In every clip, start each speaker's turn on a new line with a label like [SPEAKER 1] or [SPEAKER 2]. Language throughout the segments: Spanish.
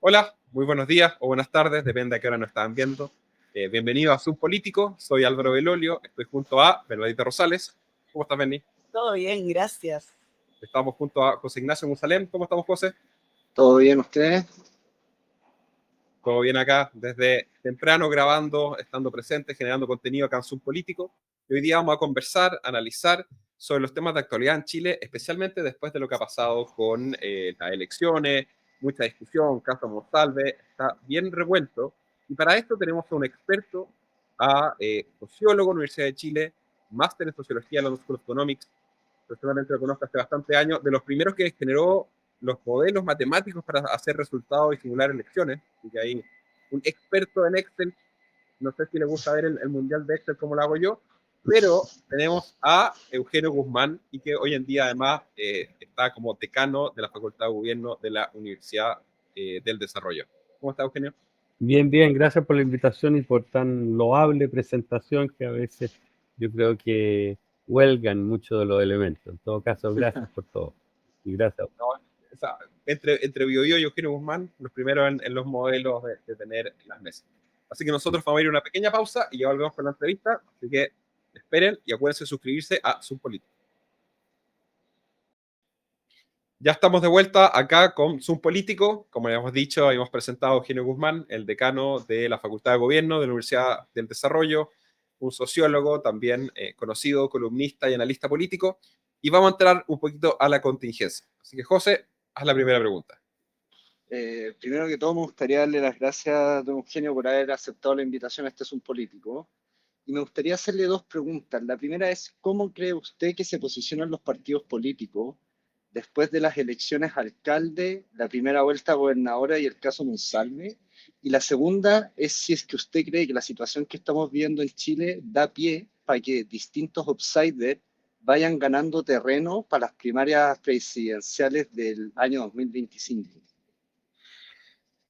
[SPEAKER 1] Hola, muy buenos días o buenas tardes, depende a qué hora nos estaban viendo. Bienvenido a Subpolítico, soy Álvaro Belolio, estoy junto a Bernadita Rosales. ¿Cómo estás, Benny?
[SPEAKER 2] Todo bien, gracias.
[SPEAKER 1] Estamos junto a José Ignacio Musalem. ¿Cómo estamos, José?
[SPEAKER 3] ¿Todo bien ustedes?
[SPEAKER 1] Todo bien acá, desde temprano grabando, estando presente, generando contenido acá en Subpolítico. Y hoy día vamos a conversar, analizar sobre los temas de actualidad en Chile, especialmente después de lo que ha pasado con las elecciones, mucha discusión, caso Monsalve, está bien revuelto. Y para esto tenemos a un experto, a sociólogo, Universidad de Chile, máster en sociología en la London School of Economics. Personalmente lo conozco hace bastante años, de los primeros que generó los modelos matemáticos para hacer resultados y simular elecciones. Así que hay un experto en Excel. No sé si le gusta ver el mundial de Excel como lo hago yo, pero tenemos a Eugenio Guzmán, y que hoy en día además está como decano de la Facultad de Gobierno de la Universidad del Desarrollo. ¿Cómo está, Eugenio?
[SPEAKER 4] Bien, bien, gracias por la invitación y por tan loable presentación que a veces yo creo que huelgan mucho de los elementos. En todo caso, gracias por todo. Y gracias.
[SPEAKER 1] No, o sea, entre Biobío y Eugenio Guzmán, los primeros en los modelos de tener las mesas. Así que nosotros vamos a ir a una pequeña pausa y ya volvemos con la entrevista. Así que esperen y acuérdense de suscribirse a Subpolítico. Ya estamos de vuelta acá con Zoom Político. Como ya hemos dicho, habíamos presentado a Eugenio Guzmán, el decano de la Facultad de Gobierno de la Universidad del Desarrollo, un sociólogo también conocido, columnista y analista político. Y vamos a entrar un poquito a la contingencia. Así que, José, haz la primera pregunta.
[SPEAKER 3] Primero que todo, me gustaría darle las gracias a don Eugenio por haber aceptado la invitación a Este es un Político. Y me gustaría hacerle dos preguntas. La primera es, ¿cómo cree usted que se posicionan los partidos políticos después de las elecciones a alcalde, la primera vuelta a gobernadora y el caso Monsalve? Y la segunda es si es que usted cree que la situación que estamos viendo en Chile da pie para que distintos outsiders vayan ganando terreno para las primarias presidenciales del año 2025.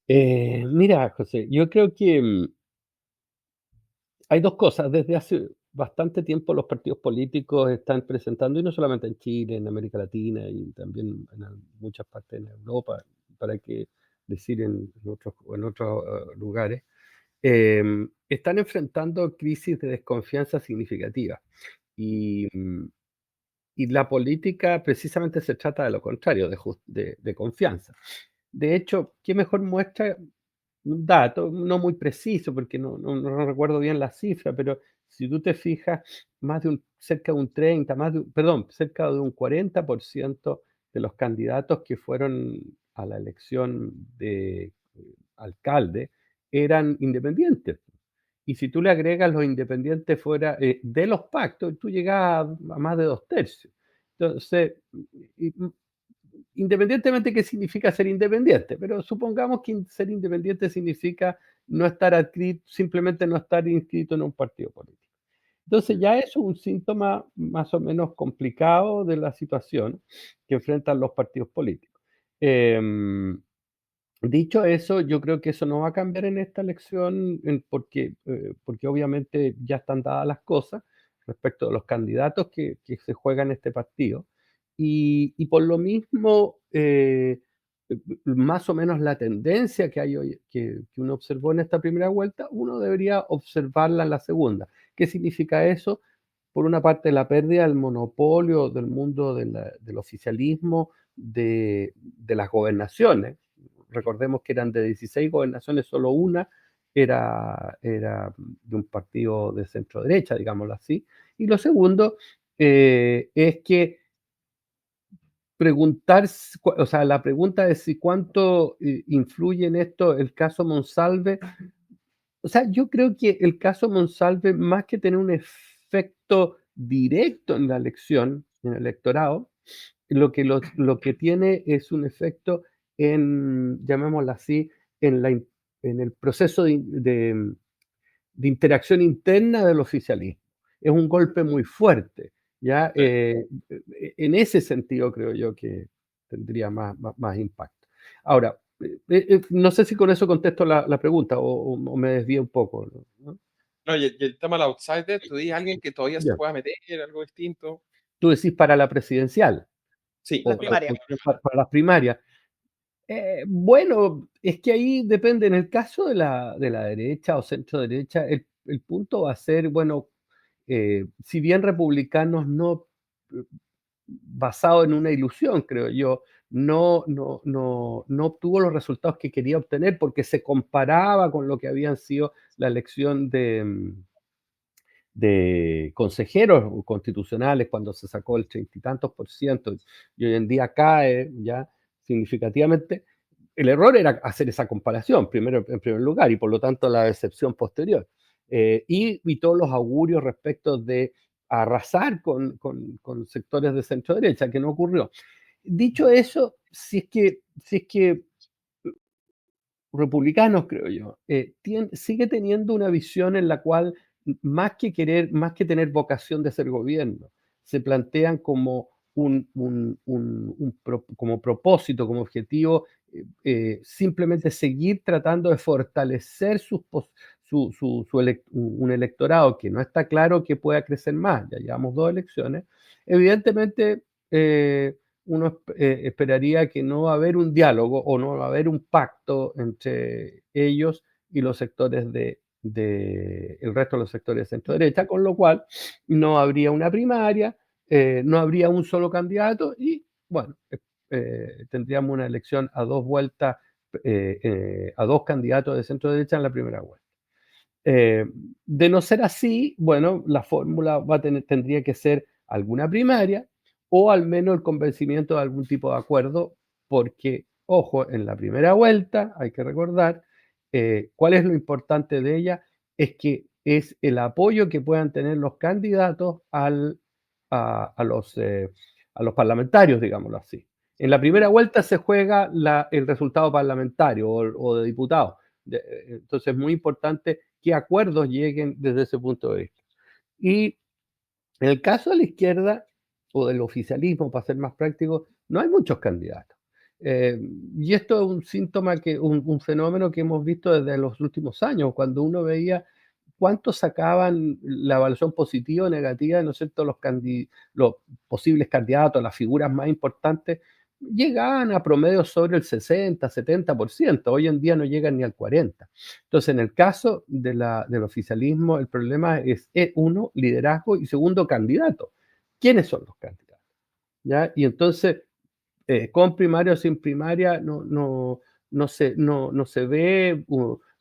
[SPEAKER 4] Mira, José, yo creo que hay dos cosas. Desde hace bastante tiempo los partidos políticos están presentando, y no solamente en Chile, en América Latina y también en muchas partes de Europa, para qué decir en otros lugares, están enfrentando crisis de desconfianza significativa. Y, y la política precisamente se trata de lo contrario, de confianza. De hecho, ¿qué mejor muestra un dato, no muy preciso, porque no recuerdo bien la cifra, pero si tú te fijas, cerca de un 30, perdón, cerca de un 40% de los candidatos que fueron a la elección de alcalde eran independientes. Y si tú le agregas los independientes fuera de los pactos, tú llegas a más de 2/3. Entonces, y- independientemente qué significa ser independiente, pero supongamos que ser independiente significa no estar adscrito, simplemente no estar inscrito en un partido político. Entonces ya es un síntoma más o menos complicado de la situación que enfrentan los partidos políticos. Em, Dicho eso, yo creo que eso no va a cambiar en esta elección, porque obviamente ya están dadas las cosas respecto a los candidatos que se juegan en este partido. Y por lo mismo, más o menos la tendencia que hay hoy, que uno observó en esta primera vuelta, uno debería observarla en la segunda. ¿Qué significa eso? Por una parte, la pérdida del monopolio del mundo del oficialismo de las gobernaciones. Recordemos que eran de 16 gobernaciones, solo una era de un partido de centro derecha, digámoslo así. Y lo segundo es que o sea, la pregunta es si cuánto influye en esto el caso Monsalve. O sea, yo creo que el caso Monsalve, más que tener un efecto directo en la elección, en el electorado, lo que tiene es un efecto llamémoslo así, en el proceso de interacción interna del oficialismo. Es un golpe muy fuerte, ¿ya?
[SPEAKER 1] Sí.
[SPEAKER 4] En ese sentido creo yo que tendría más impacto. Ahora, no sé si con eso contesto la pregunta o me desvío un poco, ¿no?
[SPEAKER 1] No, y el tema del outsider, tú dices alguien que todavía se
[SPEAKER 4] Ya.
[SPEAKER 1] pueda meter, algo distinto.
[SPEAKER 4] Tú decís para la presidencial
[SPEAKER 1] Sí,
[SPEAKER 2] La
[SPEAKER 4] o
[SPEAKER 2] primaria.
[SPEAKER 4] para las primarias. Bueno, es que ahí depende. En el caso de la derecha o centro derecha, el punto va a ser, bueno, si bien republicanos no, eh, basado en una ilusión, creo yo, no obtuvo los resultados que quería obtener porque se comparaba con lo que habían sido la elección de consejeros constitucionales cuando se sacó el 30 y tantos por ciento y hoy en día cae ya significativamente. El error era hacer esa comparación, primero, en primer lugar, y por lo tanto la decepción posterior. Y todos los augurios respecto de arrasar con sectores de centro derecha, que no ocurrió. Dicho eso, si es que republicanos, creo yo, sigue teniendo una visión en la cual más que tener vocación de ser gobierno, se plantean como como propósito, como objetivo, simplemente seguir tratando de fortalecer un electorado que no está claro que pueda crecer más. Ya llevamos 2 elecciones. Evidentemente, uno esperaría que no va a haber un diálogo o no va a haber un pacto entre ellos y los sectores el resto de los sectores de centro derecha, con lo cual no habría una primaria, no habría un solo candidato y, bueno, tendríamos una elección a 2 vueltas, a 2 candidatos de centro derecha en la primera vuelta. Eh, de no ser así, bueno, la fórmula tendría que ser alguna primaria o al menos el convencimiento de algún tipo de acuerdo, porque, ojo, en la primera vuelta, hay que recordar, cuál es lo importante de ella, es que es el apoyo que puedan tener los candidatos a los parlamentarios, digámoslo así. En la primera vuelta se juega el resultado parlamentario o de diputados. Entonces es muy importante qué acuerdos lleguen desde ese punto de vista. Y en el caso de la izquierda o del oficialismo, para ser más práctico, no hay muchos candidatos. Eh, y esto es un síntoma, un fenómeno que hemos visto desde los últimos años, cuando uno veía cuánto sacaban la evaluación positiva o negativa, ¿no es cierto?, los posibles candidatos, las figuras más importantes, llegaban a promedios sobre el 60, 70%, hoy en día no llegan ni al 40%. Entonces, en el caso del oficialismo, el problema es, uno, liderazgo y segundo, candidato. ¿Quiénes son los candidatos? ¿Ya? Y entonces, con primaria o sin primaria, no se ve,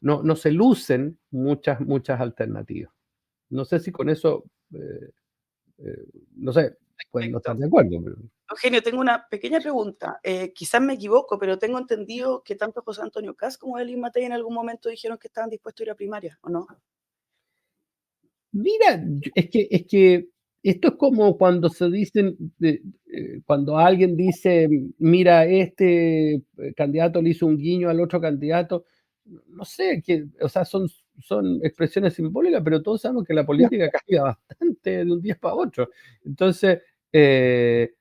[SPEAKER 4] no se lucen muchas alternativas. No sé si con eso, eh, eh, no sé, pueden no estar
[SPEAKER 2] Perfecto.
[SPEAKER 4] de acuerdo, pero
[SPEAKER 2] Eugenio, tengo una pequeña pregunta. Quizás me equivoco, pero tengo entendido que tanto José Antonio Kast como Evelyn Matei en algún momento dijeron que estaban dispuestos a ir a primaria, ¿o no?
[SPEAKER 4] mira, es que esto es como cuando se dicen, cuando alguien dice, mira, este candidato le hizo un guiño al otro candidato, no sé, o sea, son expresiones simbólicas, pero todos sabemos que la política cambia bastante de un día para otro. Entonces, eh,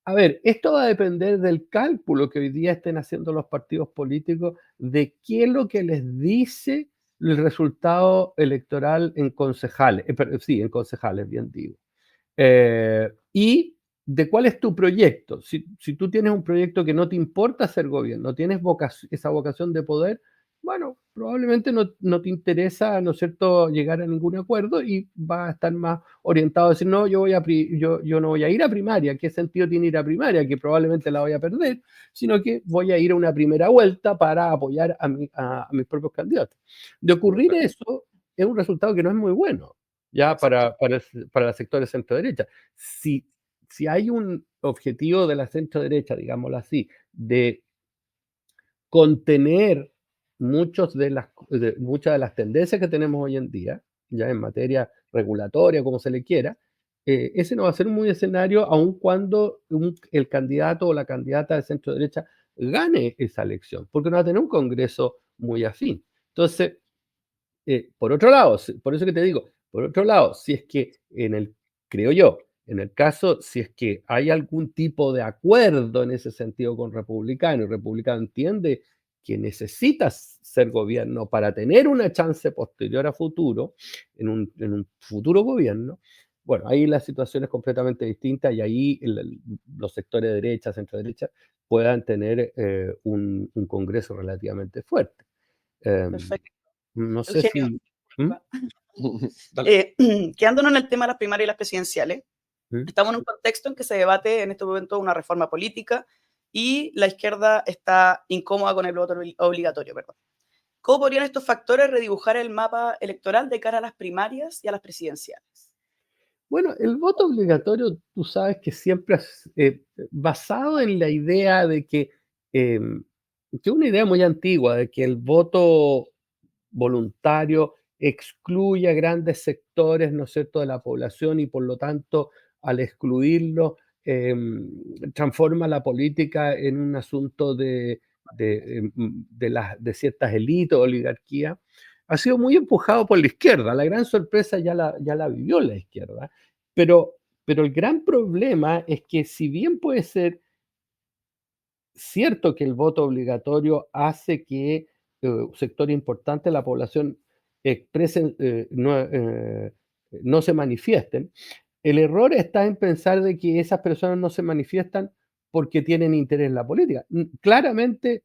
[SPEAKER 4] a ver, esto va a depender del cálculo que hoy día estén haciendo los partidos políticos de qué es lo que les dice el resultado electoral en concejales, sí, en concejales, bien digo. Y de cuál es tu proyecto. Si tú tienes un proyecto que no te importa ser gobierno, tienes esa vocación de poder, bueno, probablemente no te interesa, ¿no es cierto?, llegar a ningún acuerdo y vas a estar más orientado a decir, no, yo no voy a ir a primaria. ¿Qué sentido tiene ir a primaria? Que probablemente la voy a perder, sino que voy a ir a una primera vuelta para apoyar a mis propios candidatos. De ocurrir eso, es un resultado que no es muy bueno ya
[SPEAKER 1] Exacto.
[SPEAKER 4] para el sector de centro derecha. Si, si hay un objetivo de la centro derecha, digámoslo así, de contener muchas de las tendencias que tenemos hoy en día, ya en materia regulatoria, como se le quiera, ese no va a ser un muy escenario, aun cuando el candidato o la candidata de centro derecha gane esa elección, porque no va a tener un Congreso muy afín. Entonces, por otro lado, por eso que te digo, por otro lado, si es que creo yo, en el caso, si es que hay algún tipo de acuerdo en ese sentido con republicano, y republicano entiende que necesita ser gobierno para tener una chance posterior a futuro, en un futuro gobierno, bueno, ahí la situación es completamente distinta y ahí los sectores de derecha, centro derecha, puedan tener un Congreso relativamente fuerte.
[SPEAKER 2] Perfecto.
[SPEAKER 4] No sé
[SPEAKER 2] Eugenio,
[SPEAKER 4] si... ¿Mm?
[SPEAKER 1] Dale.
[SPEAKER 2] Quedándonos en el tema de las primarias y las presidenciales,
[SPEAKER 4] ¿Mm?
[SPEAKER 2] estamos en un contexto en que se debate en este momento una reforma política y la izquierda está incómoda con el voto obligatorio, perdón. ¿Cómo podrían estos factores redibujar el mapa electoral de cara a las primarias y a las presidenciales?
[SPEAKER 4] Bueno, el voto obligatorio, tú sabes que siempre es basado en la idea de que una idea muy antigua, de que el voto voluntario excluye a grandes sectores, ¿no es cierto?, de la población y por lo tanto, al excluirlo, transforma la política en un asunto de ciertas élites, oligarquía. Ha sido muy empujado por la izquierda. La gran sorpresa ya la vivió la izquierda. Pero, pero el gran problema es que si bien puede ser cierto que el voto obligatorio hace que un sector importante de la población expresen, no se manifiesten. El error está en pensar de que esas personas no se manifiestan porque tienen interés en la política. Claramente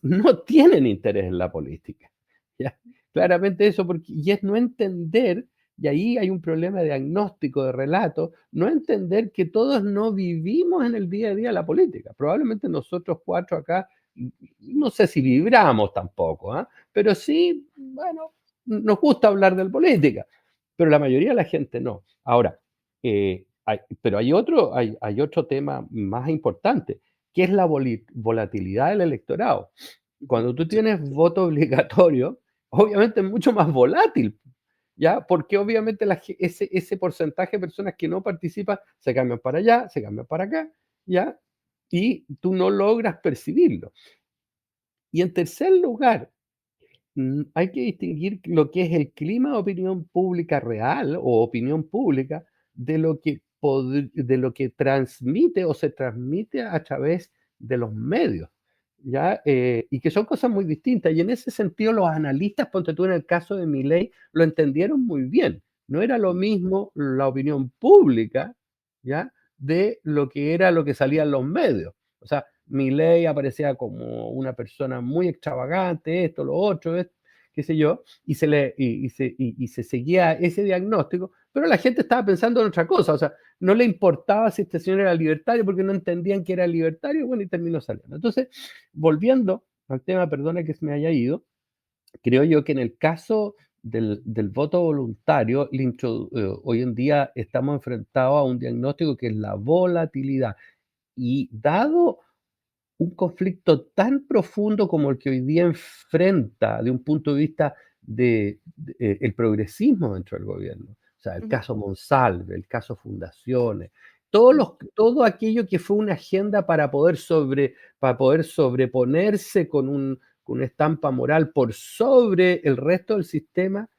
[SPEAKER 4] no tienen interés en la política. ¿Ya? Claramente eso, y es no entender, y ahí hay un problema de diagnóstico, de relato, no entender que todos no vivimos en el día a día la política. Probablemente nosotros cuatro acá, no sé si vibramos tampoco, ¿ah? Pero sí, bueno, nos gusta hablar de política, pero la mayoría de la gente no. Ahora, pero hay otro tema más importante, que es la volatilidad del electorado. Cuando tú
[SPEAKER 1] Sí.
[SPEAKER 4] tienes voto obligatorio, obviamente es mucho más volátil, ¿ya? Porque obviamente ese porcentaje de personas que no participan se cambian para allá, se cambian para acá, ¿ya? Y tú no logras percibirlo. Y en tercer lugar, hay que distinguir lo que es el clima de opinión pública real o opinión pública de lo que transmite o se transmite a través de los medios, ¿ya? Y que son cosas muy distintas. Y en ese sentido, los analistas, ponte tú en el caso de Milei, lo entendieron muy bien. No era lo mismo la opinión pública, ¿ya? De lo que salía en los medios. O sea, Milei aparecía como una persona muy extravagante, esto, lo otro, qué sé yo, y se seguía ese diagnóstico, pero la gente estaba pensando en otra cosa, o sea, no le importaba si este señor era libertario porque no entendían que era libertario, bueno, y terminó saliendo. Entonces, volviendo al tema, perdona que se me haya ido, creo yo que en el caso del voto voluntario, hoy en día estamos enfrentados a un diagnóstico que es la volatilidad. Y dado un conflicto tan profundo como el que hoy día enfrenta de un punto de vista el progresismo dentro del gobierno. O sea, el caso Monsalve, el caso Fundaciones, todo aquello que fue una agenda para poder sobreponerse con una estampa moral por sobre el resto del sistema,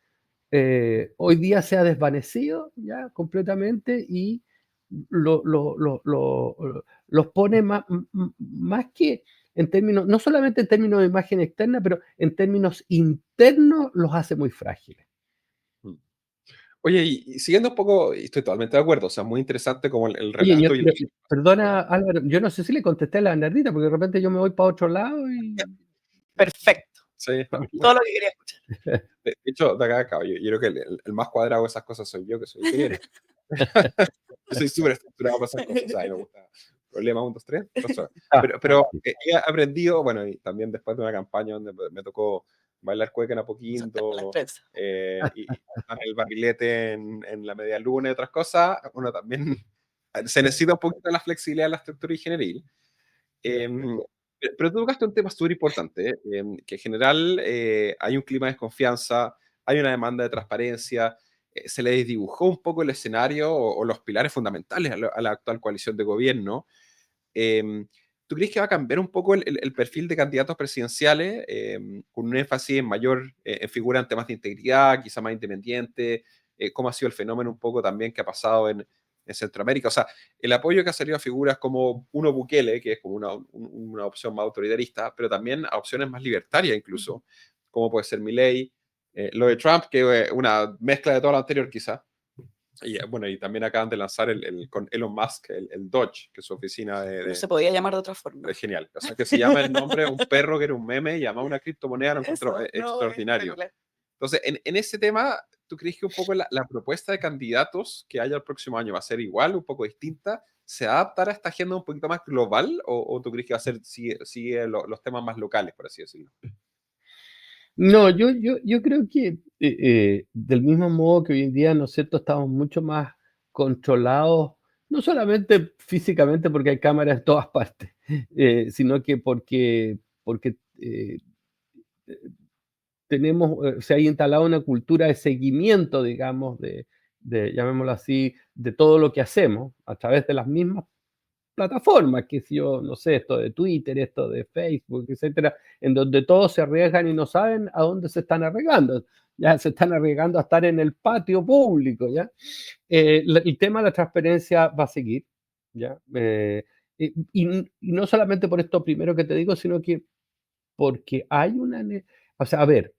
[SPEAKER 4] hoy día se ha desvanecido ya completamente y los pone más que en términos, no solamente en términos de imagen externa, pero en términos internos los hace muy frágiles.
[SPEAKER 1] Mm. Oye, y siguiendo un poco, y estoy totalmente de acuerdo, o sea, muy interesante como el
[SPEAKER 4] Oye,
[SPEAKER 1] relato y la...
[SPEAKER 4] perdona Álvaro, yo no sé si le contesté a la Bernardita, porque de repente yo me voy para otro lado y...
[SPEAKER 2] Perfecto.
[SPEAKER 1] Sí,
[SPEAKER 2] Todo lo que quería escuchar.
[SPEAKER 1] de hecho, de acá a acá, yo creo que el más cuadrado de esas cosas soy yo, que soy ingeniero. Yo soy súper estructurado para esas cosas, o sea, a mí me gusta problema 1, 2, 3, cosas. Pero he aprendido, bueno, y también después de una campaña donde me tocó bailar cueca en
[SPEAKER 2] Saltar con la
[SPEAKER 1] Apoquindo,
[SPEAKER 2] prensa.
[SPEAKER 1] y estar en el barrilete en la media luna y otras cosas, uno también se necesita un poquito de la flexibilidad de la estructura ingenieril. Em, pero tú tocaste un tema súper importante, que en general hay un clima de desconfianza, hay una demanda de transparencia, se le desdibujó un poco el escenario o los pilares fundamentales a la actual coalición de gobierno. Em, ¿Tú crees que va a cambiar un poco el perfil de candidatos presidenciales, con un énfasis en mayor en figura en temas de integridad, quizá más independiente? ¿Cómo ha sido el fenómeno un poco también que ha pasado en Centroamérica? O sea, el apoyo que ha salido a figuras como uno Bukele, que es como una opción más autoritarista, pero también a opciones más libertarias incluso, como puede ser Milei, lo de Trump, que es una mezcla de todo lo anterior quizá. Y bueno, y también acaban de lanzar con Elon Musk, el Doge, que es su oficina
[SPEAKER 2] No se podía llamar de otra forma.
[SPEAKER 1] es genial. O sea, que se llama el nombre de un perro que era un meme, llamado una criptomoneda, lo encontró
[SPEAKER 2] Eso, no, es
[SPEAKER 1] extraordinario.
[SPEAKER 2] espectacular.
[SPEAKER 1] Entonces, en ese tema, ¿tú crees que un poco la propuesta de candidatos que haya el próximo año va a ser igual, un poco distinta? ¿Se adaptará a esta agenda un poquito más global o tú crees que va a ser, sigue los temas más locales, por así decirlo?
[SPEAKER 4] No, yo creo que del mismo modo que hoy en día, ¿no es cierto?, estamos mucho más controlados, no solamente físicamente porque hay cámaras en todas partes, sino que porque tenemos, se ha instalado una cultura de seguimiento, digamos, llamémoslo así, de todo lo que hacemos a través de las mismas plataformas, que si yo, no sé, esto de Twitter, esto de Facebook, etcétera, en donde todos se arriesgan y no saben a dónde se están arriesgando. Ya se están arriesgando a estar en el patio público, ¿ya? El tema de la transparencia va a seguir, ¿ya? Y no solamente por esto primero que te digo, sino que porque hay o sea, a ver,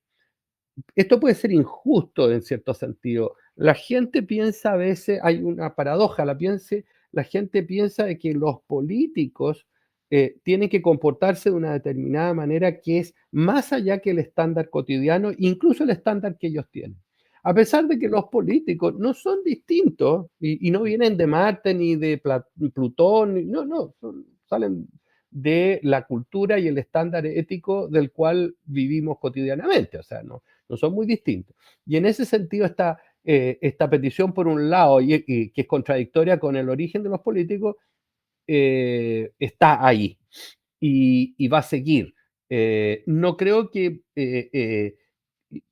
[SPEAKER 4] esto puede ser injusto en cierto sentido. La gente piensa a veces, hay una paradoja, la gente piensa de que los políticos tienen que comportarse de una determinada manera que es más allá que el estándar cotidiano, incluso el estándar que ellos tienen. A pesar de que los políticos no son distintos y no vienen de Marte ni de Plutón, no, salen de la cultura y el estándar ético del cual vivimos cotidianamente, o sea, no son muy distintos. Y en ese sentido, esta petición, por un lado, y que es contradictoria con el origen de los políticos, está ahí y va a seguir. No creo que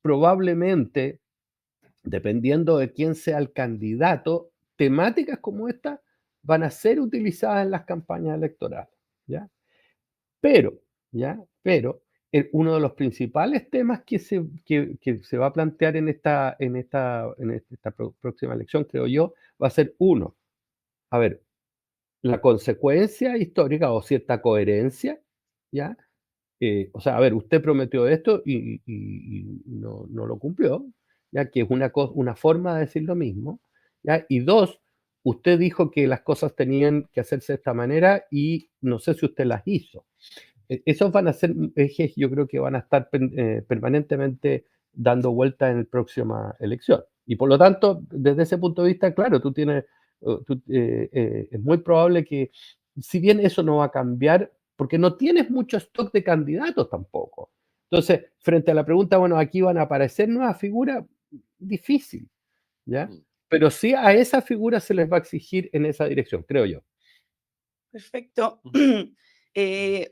[SPEAKER 4] probablemente, dependiendo de quién sea el candidato, temáticas como esta van a ser utilizadas en las campañas electorales, ¿ya? Pero, ¿ya? Pero uno de los principales temas que se va a plantear en esta próxima elección, creo yo, va a ser uno, a ver, la consecuencia histórica o cierta coherencia, ¿ya? O sea, a ver, usted prometió esto y no lo cumplió, ya que es una forma de decir lo mismo, ¿ya? Y dos, usted dijo que las cosas tenían que hacerse de esta manera y no sé si usted las hizo. Esos van a ser ejes, yo creo que van a estar permanentemente dando vuelta en la próxima elección. Y por lo tanto, desde ese punto de vista, claro, es muy probable que, si bien eso no va a cambiar, porque no tienes mucho stock de candidatos tampoco. Entonces, frente a la pregunta, bueno, aquí van a aparecer nuevas figuras, difícil, ¿ya? Pero sí a esa figura se les va a exigir en esa dirección, creo yo.
[SPEAKER 2] Perfecto.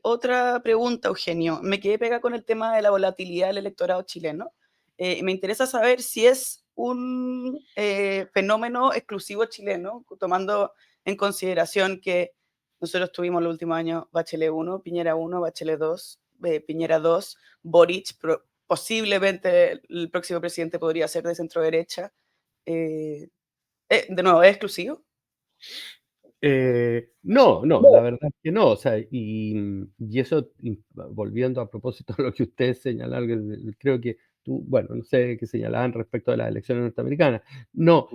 [SPEAKER 2] Otra pregunta, Eugenio. Me quedé pegada con el tema de la volatilidad del electorado chileno. Me interesa saber si es un fenómeno exclusivo chileno, tomando en consideración que nosotros tuvimos los últimos años Bachelet 1, Piñera 1, Bachelet 2, Piñera 2, Boric, posiblemente el próximo presidente podría ser de centro derecha. De nuevo, ¿es exclusivo?
[SPEAKER 4] No, la verdad es que no. O sea, y eso, volviendo a propósito de lo que ustedes señalaron, creo que bueno, no sé qué señalaban respecto de las elecciones norteamericanas. No,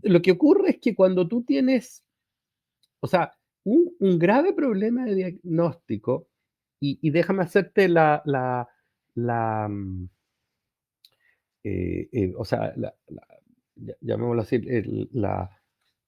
[SPEAKER 4] lo que ocurre es que cuando tú tienes, o sea, un grave problema de diagnóstico, y déjame hacerte la, mm, o sea, llamémoslo así,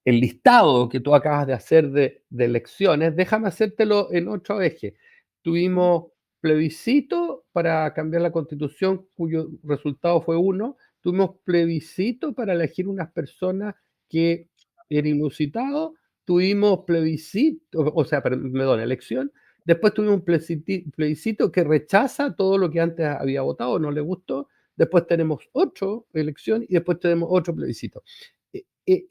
[SPEAKER 4] el listado que tú acabas de hacer de elecciones, déjame hacértelo en otro eje. Tuvimos plebiscito para cambiar la constitución, cuyo resultado fue 1. Tuvimos plebiscito para elegir unas personas que era inusitado. Tuvimos plebiscito, o sea, perdón, elección. Después tuvimos un plebiscito que rechaza todo lo que antes había votado, no le gustó. Después tenemos otra elección y después tenemos otro plebiscito. Eh, eh,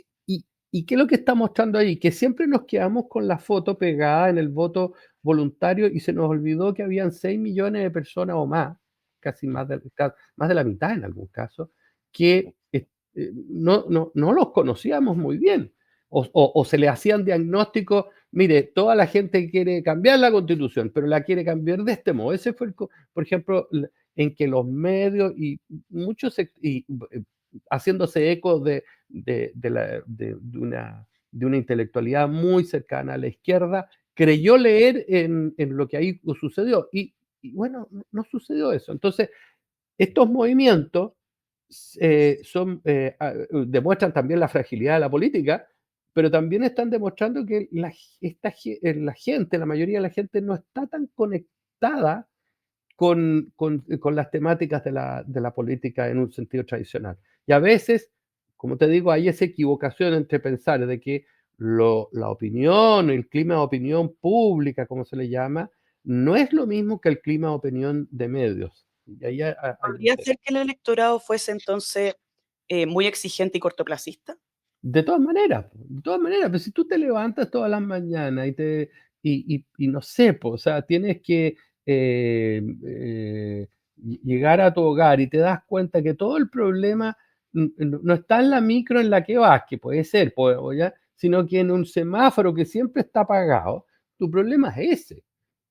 [SPEAKER 4] ¿Y qué es lo que está mostrando ahí? Que siempre nos quedamos con la foto pegada en el voto voluntario y se nos olvidó que habían 6 millones de personas o más, casi más de la mitad en algún caso, que no los conocíamos muy bien. O se le hacían diagnósticos, mire, toda la gente quiere cambiar la constitución, pero la quiere cambiar de este modo. Ese fue, por ejemplo, en que los medios y muchos haciéndose eco de una intelectualidad muy cercana a la izquierda, creyó leer en lo que ahí sucedió. Y bueno, no sucedió eso. Entonces, estos movimientos demuestran también la fragilidad de la política, pero también están demostrando que la mayoría de la gente no está tan conectada con las temáticas de la política en un sentido tradicional. Y a veces, como te digo, hay esa equivocación entre pensar de que la opinión, el clima de opinión pública, como se le llama, no es lo mismo que el clima de opinión de medios. Y ahí
[SPEAKER 2] ¿Podría ser que el electorado fuese entonces muy exigente y cortoplacista?
[SPEAKER 4] de todas maneras, pero si tú te levantas todas las mañanas y no sé, o sea, tienes que llegar a tu hogar y te das cuenta que todo el problema no está en la micro en la que vas, que puede ser, ¿ya? Sino que en un semáforo que siempre está apagado, tu problema es ese.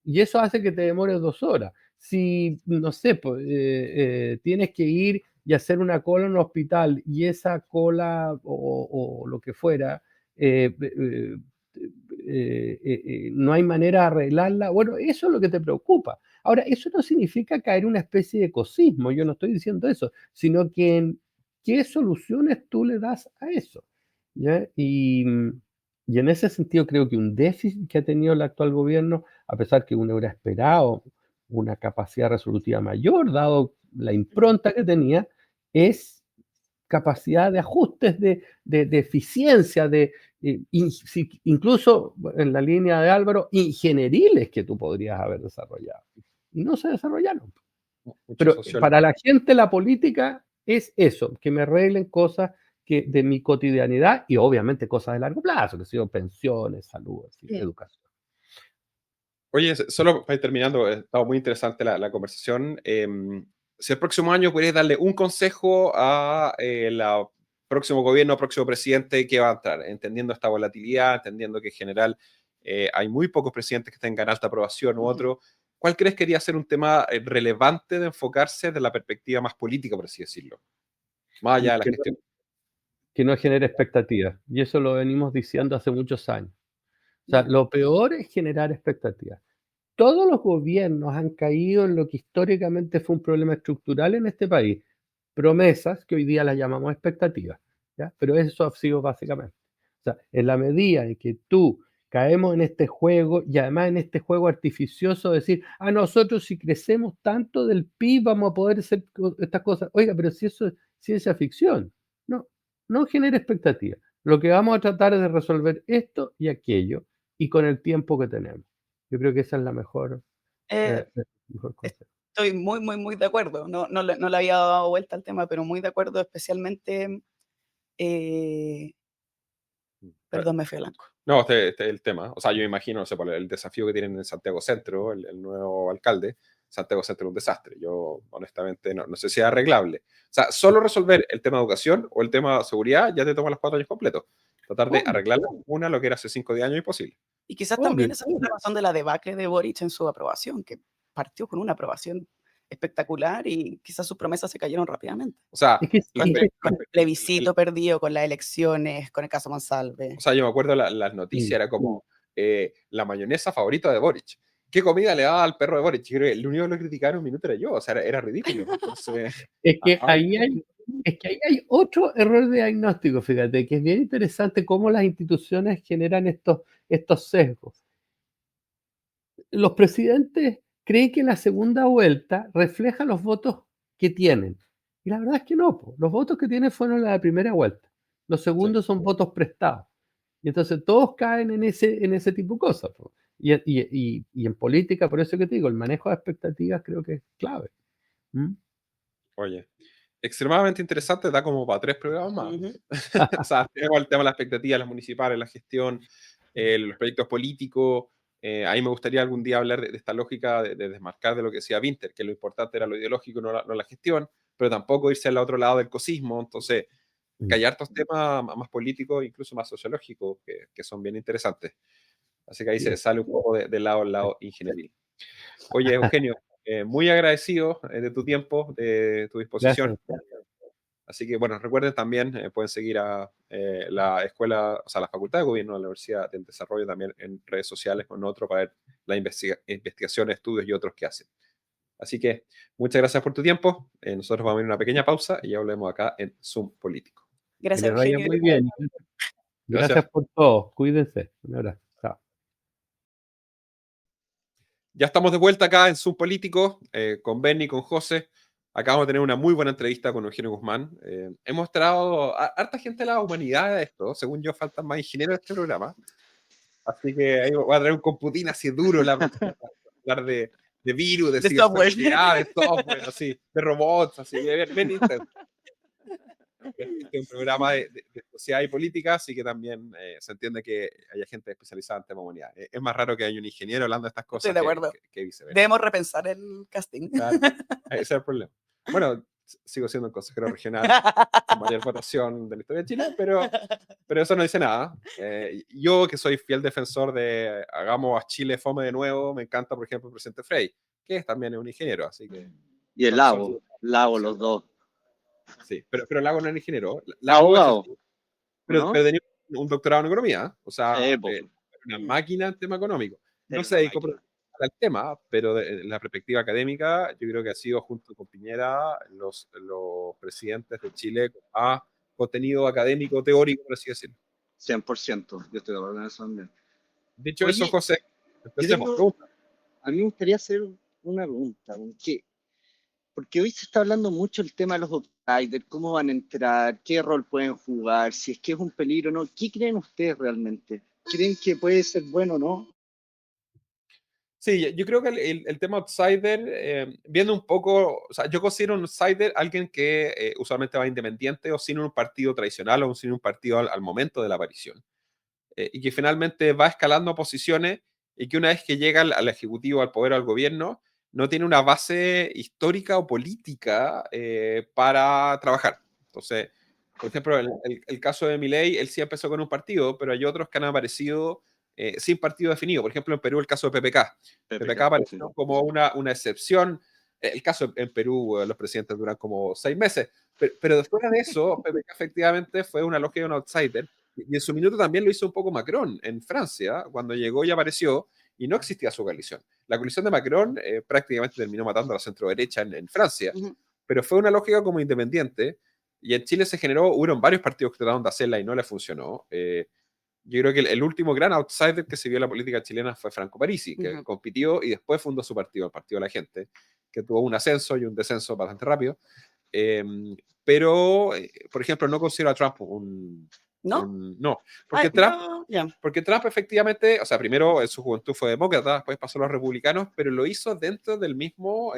[SPEAKER 4] Y eso hace que te demores 2 horas. Si, no sé, tienes que ir y hacer una cola en un hospital y esa cola o lo que fuera, eh, eh, no hay manera de arreglarla, bueno, eso es lo que te preocupa. Ahora, eso no significa caer en una especie de ecosismo, yo no estoy diciendo eso, sino que qué soluciones tú le das a eso. ¿Ya? Y en ese sentido creo que un déficit que ha tenido el actual gobierno, a pesar que uno hubiera esperado una capacidad resolutiva mayor, dado la impronta que tenía, es capacidad de ajustes, de eficiencia, incluso en la línea de Álvaro, ingenieriles que tú podrías haber desarrollado. Y no se desarrollaron.
[SPEAKER 1] Mucho
[SPEAKER 4] Pero
[SPEAKER 1] sociólogo.
[SPEAKER 4] para la gente la política es eso, que me arreglen cosas de mi cotidianidad y obviamente cosas de largo plazo, que son pensiones, salud, educación.
[SPEAKER 1] Oye, solo para ir terminando, ha estado muy interesante la conversación. Si el próximo año pudierais darle un consejo a la próximo gobierno, próximo presidente que va a entrar, entendiendo esta volatilidad, entendiendo que en general hay muy pocos presidentes que tengan alta aprobación u otro, ¿cuál crees que debería ser un tema relevante de enfocarse desde la perspectiva más política, por así decirlo? Más allá de la gestión.
[SPEAKER 4] Que no genere expectativas. Y eso lo venimos diciendo hace muchos años. O sea, lo peor es generar expectativas. Todos los gobiernos han caído en lo que históricamente fue un problema estructural en este país. Promesas que hoy día las llamamos expectativas, ¿ya? Pero eso ha sido básicamente. O sea, en la medida en que tú caemos en este juego y además en este juego artificioso de decir, nosotros si crecemos tanto del PIB vamos a poder hacer estas cosas. Oiga, pero si eso es ciencia ficción. No, no genera expectativas. Lo que vamos a tratar es de resolver esto y aquello y con el tiempo que tenemos. Yo creo que esa es la mejor consejo.
[SPEAKER 2] Estoy muy, muy, muy de acuerdo. No le había dado vuelta al tema, pero muy de acuerdo, especialmente. Perdón, me fui a blanco.
[SPEAKER 1] No, este es el tema. O sea, yo me imagino, no sé, por el desafío que tienen en Santiago Centro, el nuevo alcalde. Santiago Centro es un desastre. Yo, honestamente, no sé si es arreglable. O sea, solo resolver el tema de educación o el tema de seguridad ya te toma los 4 años completos. Tratar de arreglar lo que era hace 5 o 10 años imposible.
[SPEAKER 2] Y quizás
[SPEAKER 4] Obvio,
[SPEAKER 2] también esa fue la razón de la debacle de Boric en su aprobación, que partió con una aprobación espectacular y quizás sus promesas se cayeron rápidamente.
[SPEAKER 1] O sea,
[SPEAKER 4] Es que
[SPEAKER 2] Con el plebiscito perdido, con las elecciones, con el caso Monsalve.
[SPEAKER 1] o sea, yo me acuerdo las noticias, era como la mayonesa favorita de Boric. ¿Qué comida le daba al perro de Boric? Yo creo que el único que lo criticaron un minuto era yo, o sea, era ridículo. Entonces,
[SPEAKER 4] Es que ahí hay otro error de diagnóstico, fíjate, que es bien interesante cómo las instituciones generan estos sesgos. Los presidentes creen que la segunda vuelta refleja los votos que tienen. Y la verdad es que no, po. Los votos que tienen fueron la de primera vuelta. Los segundos son votos prestados. Y entonces todos caen en ese tipo de cosas, po. Y en política, por eso que te digo, el manejo de expectativas creo que es clave. ¿Mm?
[SPEAKER 1] oye, extremadamente interesante, da como para 3 programas más.
[SPEAKER 2] Ujú.
[SPEAKER 1] O sea, tenemos el tema de las expectativas, las municipales, la gestión, los proyectos políticos. Ahí me gustaría algún día hablar de esta lógica de desmarcar de lo que decía Winter, que lo importante era lo ideológico, no la gestión, pero tampoco irse al otro lado del cosismo. Entonces, que hay hartos temas más políticos, incluso más sociológicos, que son bien interesantes. Así que ahí se sale un poco del lado ingenieril. Oye, Eugenio, muy agradecido de tu tiempo, de tu disposición.
[SPEAKER 4] Gracias.
[SPEAKER 1] Así que, bueno, recuerden también, pueden seguir a la escuela, o sea, la Facultad de Gobierno de la Universidad del Desarrollo también en redes sociales con otro para ver las investigaciones, estudios y otros que hacen. Así que muchas gracias por tu tiempo. Nosotros vamos a ir a una pequeña pausa y ya volvemos acá en Zoom Político.
[SPEAKER 4] Que
[SPEAKER 2] Gracias,
[SPEAKER 4] les vaya
[SPEAKER 2] Eugenio.
[SPEAKER 4] muy bien.
[SPEAKER 1] Gracias.
[SPEAKER 4] Gracias por todo. Cuídense. Un abrazo. Chao.
[SPEAKER 1] Ya estamos de vuelta acá en Zoom Político con Benny, con José. Acabamos de tener una muy buena entrevista con Eugenio Guzmán. Hemos traído a harta gente de la humanidad de esto. Según yo, faltan más ingenieros en este programa. Así que ahí voy a traer un computín así duro para hablar de virus, de ciberseguridad, de software, así, de robots, así, bien intenso. Este es un programa de sociedad y política, así que también se entiende que haya gente especializada en temas de humanidad. Es más raro que haya un ingeniero hablando de estas cosas.
[SPEAKER 2] Estoy de acuerdo.
[SPEAKER 1] Que viceversa.
[SPEAKER 2] Debemos repensar el casting.
[SPEAKER 1] Claro, ese es el problema. Bueno, sigo siendo el consejero regional con mayor votación de la historia de Chile, pero eso no dice nada. Yo, que soy fiel defensor de hagamos a Chile fome de nuevo, me encanta, por ejemplo, el presidente Frey, que también es un ingeniero, así que...
[SPEAKER 3] Y el Lago, los dos.
[SPEAKER 1] Sí, pero Lago no es ingeniero.
[SPEAKER 3] Abogado.
[SPEAKER 1] Pero
[SPEAKER 3] ¿no?
[SPEAKER 1] tenía un doctorado en economía, o sea,
[SPEAKER 3] Pues.
[SPEAKER 1] una máquina en tema económico. No
[SPEAKER 3] Era
[SPEAKER 1] se
[SPEAKER 3] una
[SPEAKER 1] dedicó
[SPEAKER 3] máquina.
[SPEAKER 1] al tema, pero de la perspectiva académica, yo creo que ha sido, junto con Piñera, los presidentes de Chile a contenido académico, teórico, por así decirlo.
[SPEAKER 3] 100%, yo estoy de acuerdo en eso también.
[SPEAKER 1] Dicho
[SPEAKER 3] Oye,
[SPEAKER 1] eso, José, empecemos.
[SPEAKER 3] A mí me gustaría hacer una pregunta. Porque hoy se está hablando mucho el tema de los outsiders, cómo van a entrar, qué rol pueden jugar, si es que es un peligro o no. ¿Qué creen ustedes realmente? ¿Creen que puede ser bueno o no?
[SPEAKER 1] Sí, yo creo que el tema outsider, viendo un poco, o sea, yo considero un outsider alguien que usualmente va independiente o sin un partido tradicional o sin un partido al momento de la aparición. Y que finalmente va escalando posiciones y que una vez que llega al Ejecutivo, al poder, al gobierno, no tiene una base histórica o política para trabajar. Entonces, por ejemplo, el caso de Milei, él sí empezó con un partido, pero hay otros que han aparecido sin partido definido. Por ejemplo, en Perú el caso de PPK. PPK apareció
[SPEAKER 3] sí.
[SPEAKER 1] como una excepción. El caso en Perú, los presidentes duran como 6 meses. Pero después de eso, PPK efectivamente fue una logia de un outsider. Y en su minuto también lo hizo un poco Macron en Francia, cuando llegó y apareció, y no existía su coalición. La coalición de Macron prácticamente terminó matando a la centro-derecha en Francia, pero fue una lógica como independiente, y en Chile se generó, hubo varios partidos que trataron de hacerla y no le funcionó. Yo creo que el último gran outsider que se vio en la política chilena fue Franco Parisi, que compitió y después fundó su partido, el Partido de la Gente, que tuvo un ascenso y un descenso bastante rápido. Pero, por ejemplo, no considero a Trump no, porque Trump efectivamente, o sea, primero en su juventud fue demócrata, después pasó a los republicanos, pero lo hizo dentro del mismo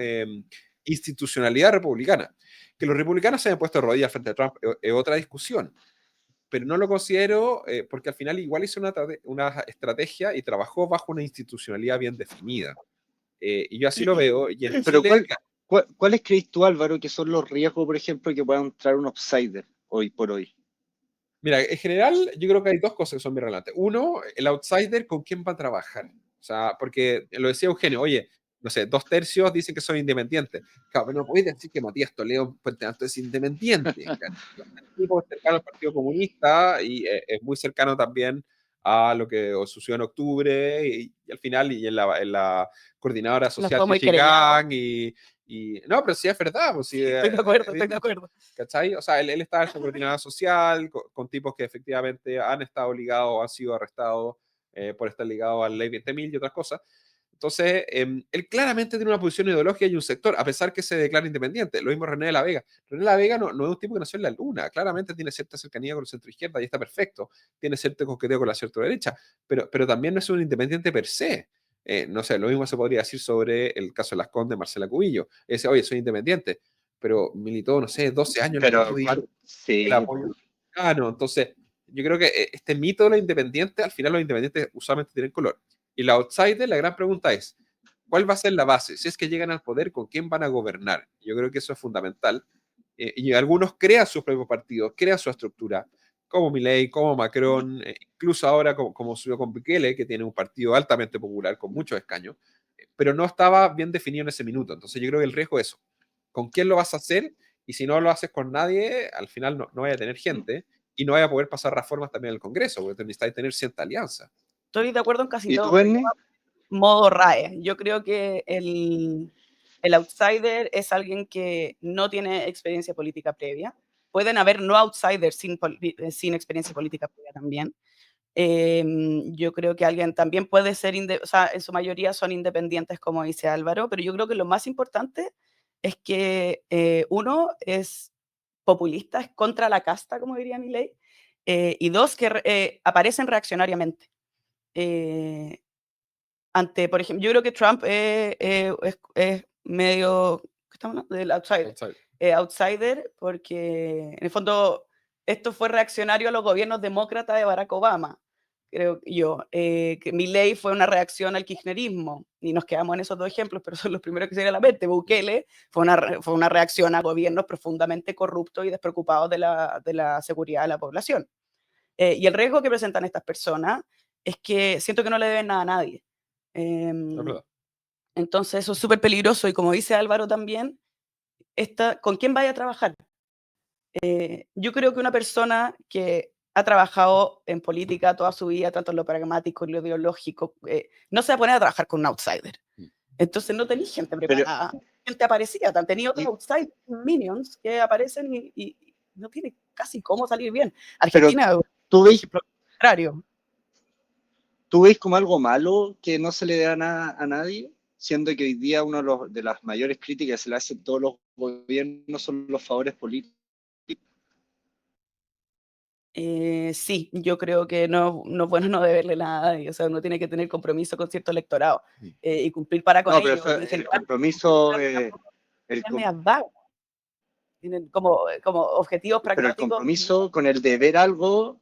[SPEAKER 1] institucionalidad republicana. Que los republicanos se hayan puesto de rodillas frente a Trump es otra discusión, pero no lo considero porque al final igual hizo una estrategia y trabajó bajo una institucionalidad bien definida. Y yo así lo veo. Y en
[SPEAKER 3] Pero
[SPEAKER 1] Chile,
[SPEAKER 3] ¿cuáles crees tú, Álvaro, que son los riesgos, por ejemplo, que pueda entrar un outsider hoy por hoy?
[SPEAKER 1] Mira, en general yo creo que hay dos cosas que son muy relevantes. Uno, el outsider con quién va a trabajar. O sea, porque lo decía Eugenio, oye, no sé, 2/3 dicen que son independientes. Claro, pero no puedes decir que Matías Toledo Puente Alto es independiente. El tipo es cercano al Partido Comunista y es muy cercano también a lo que sucedió en octubre y al final y en la coordinadora social Chichigán no, pero sí es verdad. Pues, sí,
[SPEAKER 2] estoy de acuerdo.
[SPEAKER 1] ¿Cachai? O sea, él está en su coordinadora social con tipos que efectivamente han estado ligados o han sido arrestados por estar ligados a la ley 20.000 y otras cosas. Entonces, él claramente tiene una posición ideológica y un sector, a pesar que se declara independiente. Lo mismo René de la Vega. René de la Vega no es un tipo que nació en la luna. Claramente tiene cierta cercanía con el centro izquierda y está perfecto. Tiene cierto coqueteo con la centro derecha, pero también no es un independiente per se. No sé, lo mismo se podría decir sobre el caso de Las Condes, Marcela Cubillo. Dice, oye, soy independiente, pero militó, no sé, 12 años en la UDI,
[SPEAKER 3] sí.
[SPEAKER 1] el apoyo mexicano. Entonces, yo creo que este mito de los independientes, al final los independientes usualmente tienen color. Y la outsider, la gran pregunta es, ¿cuál va a ser la base? Si es que llegan al poder, ¿con quién van a gobernar? Yo creo que eso es fundamental. Y algunos crean sus propios partidos, crean su estructura, como Milei, como Macron, incluso ahora como sucedió con Bukele, que tiene un partido altamente popular con muchos escaños, pero no estaba bien definido en ese minuto. Entonces yo creo que el riesgo es eso. ¿Con quién lo vas a hacer? Y si no lo haces con nadie, al final no vaya a tener gente y no vaya a poder pasar reformas también en el Congreso, porque necesitáis tener cierta alianza.
[SPEAKER 2] Estoy de acuerdo en casi
[SPEAKER 3] ¿Y
[SPEAKER 2] todo.
[SPEAKER 3] tú, Bernie?
[SPEAKER 2] Modo RAE. Yo creo que el outsider es alguien que no tiene experiencia política previa. Pueden haber no outsiders sin experiencia política previa también. Yo creo que alguien también puede ser, o sea, en su mayoría son independientes, como dice Álvaro, pero yo creo que lo más importante es que uno es populista, es contra la casta, como diría Milei, y dos, que aparecen reaccionariamente. Ante, por ejemplo, yo creo que Trump es medio, ¿qué estamos hablando? Del outsider. Outsider, porque en el fondo esto fue reaccionario a los gobiernos demócratas de Barack Obama, creo yo. Que Milei fue una reacción al kirchnerismo, y nos quedamos en esos dos ejemplos, pero son los primeros que se vienen a la mente. Bukele fue una reacción a gobiernos profundamente corruptos y despreocupados de la seguridad de la población. Y el riesgo que presentan estas personas es que siento que no le deben nada a nadie. Entonces eso es súper peligroso, y como dice Álvaro también, ¿con quién vaya a trabajar? Yo creo que una persona que ha trabajado en política toda su vida, tanto en lo pragmático y lo ideológico, no se va a poner a trabajar con un outsider. Entonces no tenéis gente preparada, gente aparecida, han tenido otros outsiders, minions, que aparecen y no tiene casi cómo salir bien. Argentina,
[SPEAKER 3] ¿tú ves,
[SPEAKER 2] contrario.
[SPEAKER 3] ¿Tú ves como algo malo que no se le dé nada a nadie? Siendo que hoy día una de las mayores críticas que se le hacen a todos los gobiernos son los favores políticos.
[SPEAKER 2] Sí, yo creo que no es bueno no deberle nada a nadie. O sea, uno tiene que tener compromiso con cierto electorado y cumplir para con ellos.
[SPEAKER 3] Pero el compromiso...
[SPEAKER 2] Tienen como objetivos pragmáticos.
[SPEAKER 3] Pero el compromiso con el deber algo,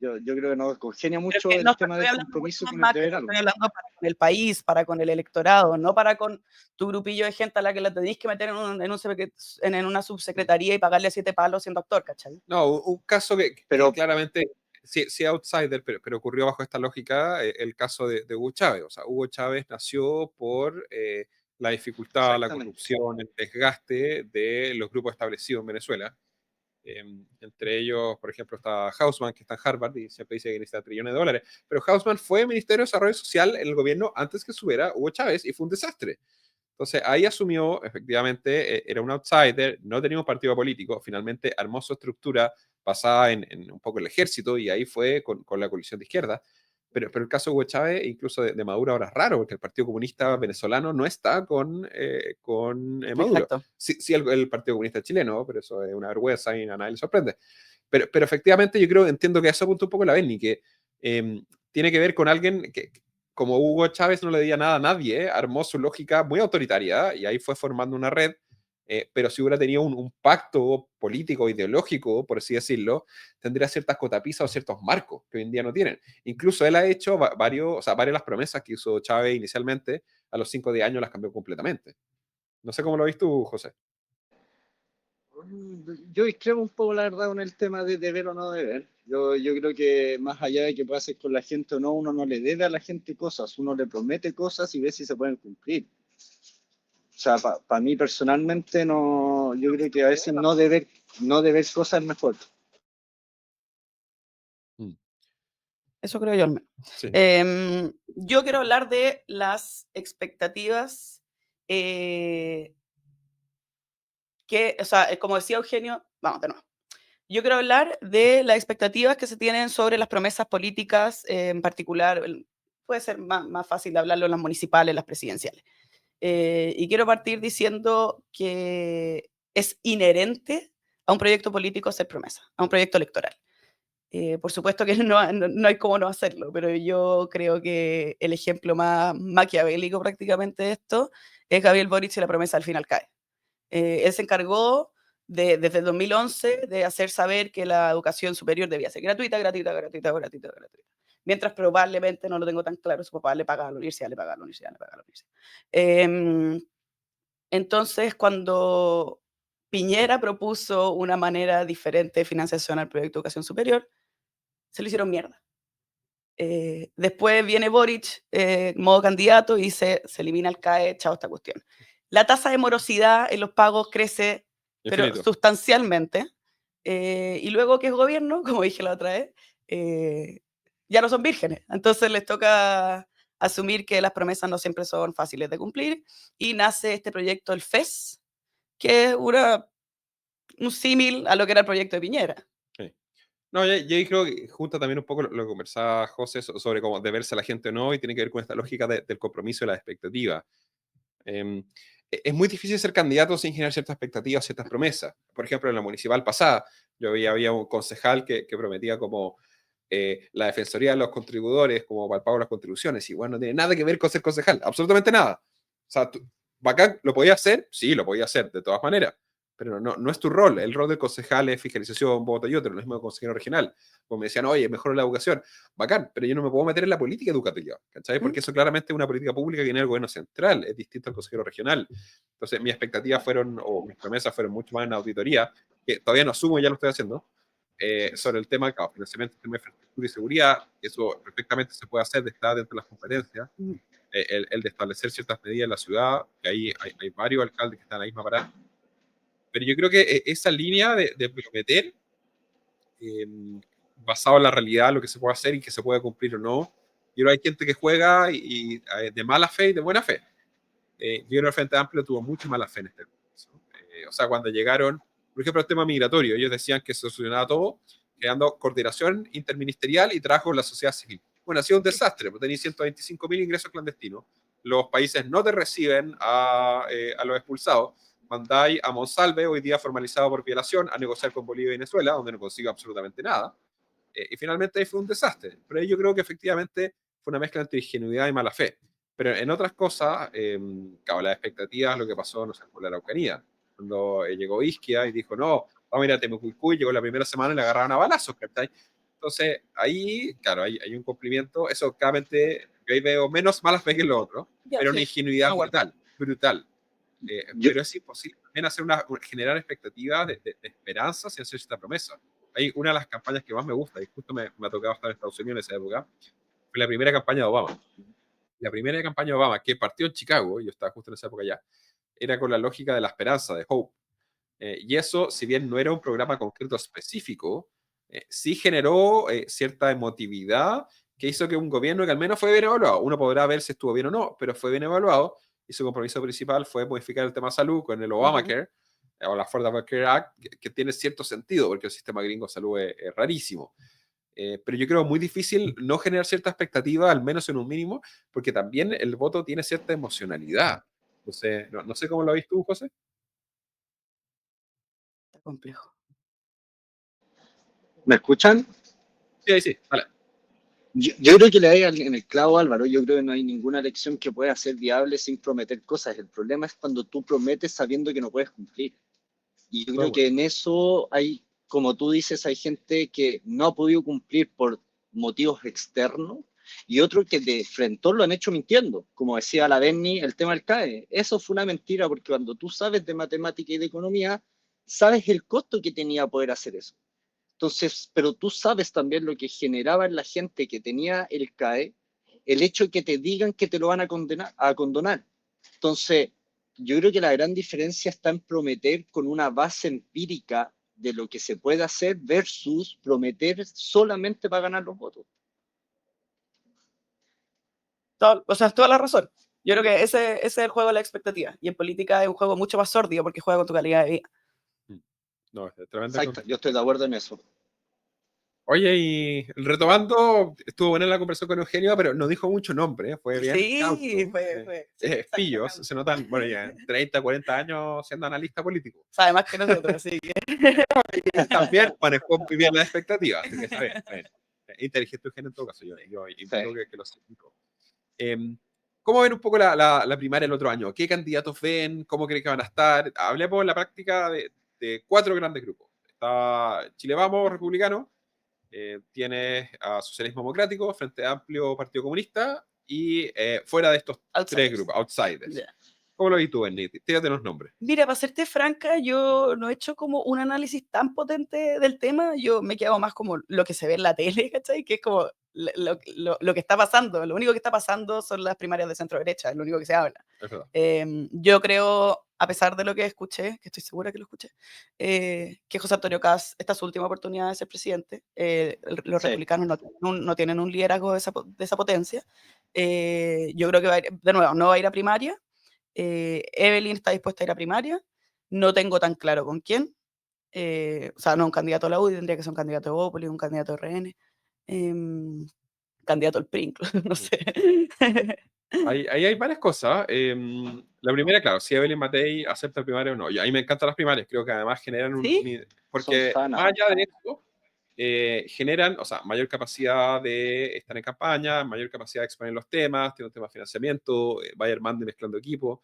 [SPEAKER 3] yo creo que no congenia mucho el tema del compromiso con el deber algo.
[SPEAKER 2] Estoy hablando para con el país, para con el electorado, no para con tu grupillo de gente a la que la tenéis que meter en una subsecretaría y pagarle 7 palos siendo actor, ¿cachai?
[SPEAKER 1] No, un caso que claramente sí outsider, pero ocurrió bajo esta lógica, el caso de Hugo Chávez. O sea, Hugo Chávez nació por la dificultad, la corrupción, el desgaste de los grupos establecidos en Venezuela. Entre ellos, por ejemplo, está Hausman, que está en Harvard y siempre dice que necesita trillones de dólares. Pero Hausman fue Ministerio de Desarrollo Social en el gobierno antes que subiera Hugo Chávez y fue un desastre. Entonces ahí asumió, efectivamente, era un outsider, no tenía un partido político, finalmente armó su estructura basada en un poco el ejército y ahí fue con la coalición de izquierda. Pero el caso de Hugo Chávez, incluso de Maduro, ahora es raro, porque el Partido Comunista venezolano no está con Maduro.
[SPEAKER 2] Exacto.
[SPEAKER 1] Sí el Partido Comunista chileno, pero eso es una vergüenza y a nadie le sorprende. Pero efectivamente yo entiendo que a eso apunta un poco la Bernie, que tiene que ver con alguien que, como Hugo Chávez no le diría nada a nadie, armó su lógica muy autoritaria y ahí fue formando una red. Pero si hubiera tenido un pacto político, ideológico, por así decirlo, tendría ciertas cotapisas o ciertos marcos que hoy en día no tienen. Incluso él ha hecho varias de las promesas que hizo Chávez inicialmente, a los 5 o 10 años las cambió completamente. No sé cómo lo ves tú, José.
[SPEAKER 3] Yo discrepo un poco, la verdad, con el tema de deber o no deber. Yo creo que más allá de que pueda hacer con la gente o no, uno no le debe a la gente cosas, uno le promete cosas y ve si se pueden cumplir. O sea, para mí personalmente, no, yo creo que a veces no deber cosas es mejor.
[SPEAKER 2] Eso creo yo al menos.
[SPEAKER 1] Sí.
[SPEAKER 2] Yo quiero hablar de las expectativas o sea, como decía Eugenio, vamos de nuevo. Yo quiero hablar de las expectativas que se tienen sobre las promesas políticas, en particular, puede ser más fácil hablarlo en las municipales, las presidenciales. Y quiero partir diciendo que es inherente a un proyecto político hacer promesas, a un proyecto electoral. Por supuesto que no hay cómo no hacerlo, pero yo creo que el ejemplo más maquiavélico prácticamente de esto es Gabriel Boric y la promesa al final cae. Él se encargó desde el 2011 de hacer saber que la educación superior debía ser gratuita, mientras probablemente, no lo tengo tan claro, su papá le pagaba a la universidad. Entonces, cuando Piñera propuso una manera diferente de financiación al proyecto de educación superior, se lo hicieron mierda. Después viene Boric, modo candidato, y se elimina el CAE, chao esta cuestión. la tasa de morosidad en los pagos crece, pero
[SPEAKER 1] Infinito.
[SPEAKER 2] sustancialmente. Y luego que es gobierno, como dije la otra vez, ya no son vírgenes. Entonces les toca asumir que las promesas no siempre son fáciles de cumplir. Y nace este proyecto, el FES, que es un símil a lo que era el proyecto de Piñera.
[SPEAKER 1] Sí. No, yo creo que junta también un poco lo que conversaba José sobre cómo deberse a la gente o no, y tiene que ver con esta lógica del compromiso y la expectativa. Es muy difícil ser candidato sin generar ciertas expectativas, ciertas promesas. Por ejemplo, en la municipal pasada, había un concejal que prometía como la defensoría de los contribuidores, como para el pago de las contribuciones, y bueno, no tiene nada que ver con ser concejal, absolutamente nada. O sea, bacán, ¿lo podía hacer? Sí, lo podía hacer, de todas maneras, pero no es tu rol. El rol del concejal es fiscalización, voto y otro, lo mismo que consejero regional. Como me decían, oye, mejor la educación, bacán, pero yo no me puedo meter en la política educativa, ¿cachai? Porque eso claramente es una política pública que viene del gobierno central, es distinto al consejero regional. Entonces, mis expectativas fueron, o mis promesas fueron mucho más en auditoría, que todavía no asumo, ya lo estoy haciendo, sobre el tema de financiamiento, tema de infraestructura y seguridad. Eso perfectamente se puede hacer, está dentro de las competencias. El de establecer ciertas medidas en la ciudad, que ahí hay varios alcaldes que están en la misma parada. Pero yo creo que esa línea de prometer, basado en la realidad, lo que se puede hacer y que se puede cumplir o no, yo creo que hay gente que juega de mala fe y de buena fe. Yo creo que el Frente Amplio tuvo mucha mala fe en este proceso. O sea, cuando llegaron, por ejemplo, el tema migratorio, ellos decían que se solucionaba todo creando coordinación interministerial y trabajo con la sociedad civil. Bueno, ha sido un desastre, porque tenéis 125.000 ingresos clandestinos, los países no te reciben a los expulsados, mandáis a Monsalve, hoy día formalizado por violación, a negociar con Bolivia y Venezuela, donde no consigue absolutamente nada, y finalmente ahí fue un desastre. Pero ahí yo creo que efectivamente fue una mezcla entre ingenuidad y mala fe. Pero en otras cosas, claro, las expectativas, lo que pasó, no sé, por la Araucanía, cuando llegó Isquia y dijo, no, vamos a ir a Temucuicú, llegó la primera semana y le agarraron a balazos, ¿cachai? Entonces, ahí, claro, hay un cumplimiento, eso claramente, yo ahí veo menos mala fe que lo otro,
[SPEAKER 2] Ya,
[SPEAKER 1] pero
[SPEAKER 2] sí.
[SPEAKER 1] una ingenuidad
[SPEAKER 2] Ah, bueno.
[SPEAKER 1] brutal.
[SPEAKER 3] Yo-
[SPEAKER 1] Pero es imposible también hacer generar expectativas de esperanza sin hacer esta promesa. Hay una de las campañas que más me gusta, y justo me ha tocado estar en Estados Unidos en esa época, fue la primera campaña de Obama. La primera campaña de Obama, que partió en Chicago, yo estaba justo en esa época ya, era con la lógica de la esperanza, de hope. Y eso, si bien no era un programa concreto específico, sí generó cierta emotividad que hizo que un gobierno que al menos fue bien evaluado, uno podrá ver si estuvo bien o no, pero fue bien evaluado, y su compromiso principal fue modificar el tema de salud con el Obamacare, o la Affordable Care Act, que tiene cierto sentido, porque el sistema gringo de salud es rarísimo. Pero yo creo muy difícil no generar cierta expectativa, al menos en un mínimo, porque también el voto tiene cierta emocionalidad. Entonces, no sé cómo lo veis tú, José.
[SPEAKER 2] Está complejo.
[SPEAKER 3] ¿Me escuchan?
[SPEAKER 1] Sí, sí, vale.
[SPEAKER 3] Yo creo que le da en el clavo, Álvaro. Yo creo que no hay ninguna elección que pueda ser viable sin prometer cosas. El problema es cuando tú prometes sabiendo que no puedes cumplir. Y yo creo que en eso hay, como tú dices, hay gente que no ha podido cumplir por motivos externos y otros que de frente lo han hecho mintiendo. Como decía la Berni, el tema del CAE. Eso fue una mentira porque cuando tú sabes de matemática y de economía, sabes el costo que tenía poder hacer eso. Entonces, pero tú sabes también lo que generaba en la gente que tenía el CAE, el hecho de que te digan que te lo van a condonar. Entonces, yo creo que la gran diferencia está en prometer con una base empírica de lo que se puede hacer versus prometer solamente para ganar los votos.
[SPEAKER 2] O sea, toda la razón. Yo creo que ese es el juego de la expectativa. Y en política es un juego mucho más sórdido porque juega con tu calidad de vida.
[SPEAKER 1] No, es tremendo.
[SPEAKER 3] Exacto, yo estoy de acuerdo en eso.
[SPEAKER 1] Oye, y retomando, estuvo buena la conversación con Eugenio, pero no dijo mucho nombre, fue bien
[SPEAKER 2] Sí,
[SPEAKER 1] cauto.
[SPEAKER 2] fue. Sí,
[SPEAKER 1] Es pillo,
[SPEAKER 2] exactamente.
[SPEAKER 1] se notan, bueno, ya 30, 40 años siendo analista político.
[SPEAKER 2] Sabe más que nosotros, así que.
[SPEAKER 1] También manejó muy bien las expectativas, así que está bien. Inteligente Eugenio en todo caso, yo invito
[SPEAKER 3] Sí.
[SPEAKER 1] que lo sigan. ¿Cómo ven un poco la primaria el otro año? ¿Qué candidatos ven? ¿Cómo creen que van a estar? Hablemos en la práctica de 4 grandes grupos. Está Chile Vamos, republicano, tienes a Socialismo Democrático, Frente Amplio, Partido Comunista, y fuera de estos 3 grupos, outsiders.
[SPEAKER 2] Yeah.
[SPEAKER 1] ¿Cómo lo ves tú, Berni? Tírate los nombres.
[SPEAKER 2] Mira, para serte franca, yo no he hecho como un análisis tan potente del tema, yo me quedo más como lo que se ve en la tele, ¿cachai? Que es como lo que está pasando, lo único que está pasando son las primarias de centro derecha, es lo único que se habla.
[SPEAKER 1] Es verdad.
[SPEAKER 2] Yo creo, a pesar de lo que escuché, que estoy segura que lo escuché, que José Antonio Kast, esta es su última oportunidad de ser presidente, los
[SPEAKER 3] Sí.
[SPEAKER 2] republicanos no tienen un liderazgo de esa potencia, yo creo que va a ir, de nuevo, no va a ir a primaria. Evelyn está dispuesta a ir a primaria, no tengo tan claro con quién, o sea, no un candidato a la UDI, tendría que ser un candidato de Bópoli, un candidato de RN, candidato al PRI, incluso, no sé.
[SPEAKER 1] Ahí hay varias cosas. La primera, claro, si Evelyn Matei acepta el primario o no. Y a mí me encantan las primarias, creo que además generan
[SPEAKER 2] ¿Sí?
[SPEAKER 1] porque
[SPEAKER 3] Son sanas.
[SPEAKER 1] más allá de eso, generan, o sea, mayor capacidad de estar en campaña, mayor capacidad de exponer los temas, tiene un tema de financiamiento, vaya armando y mezclando equipos.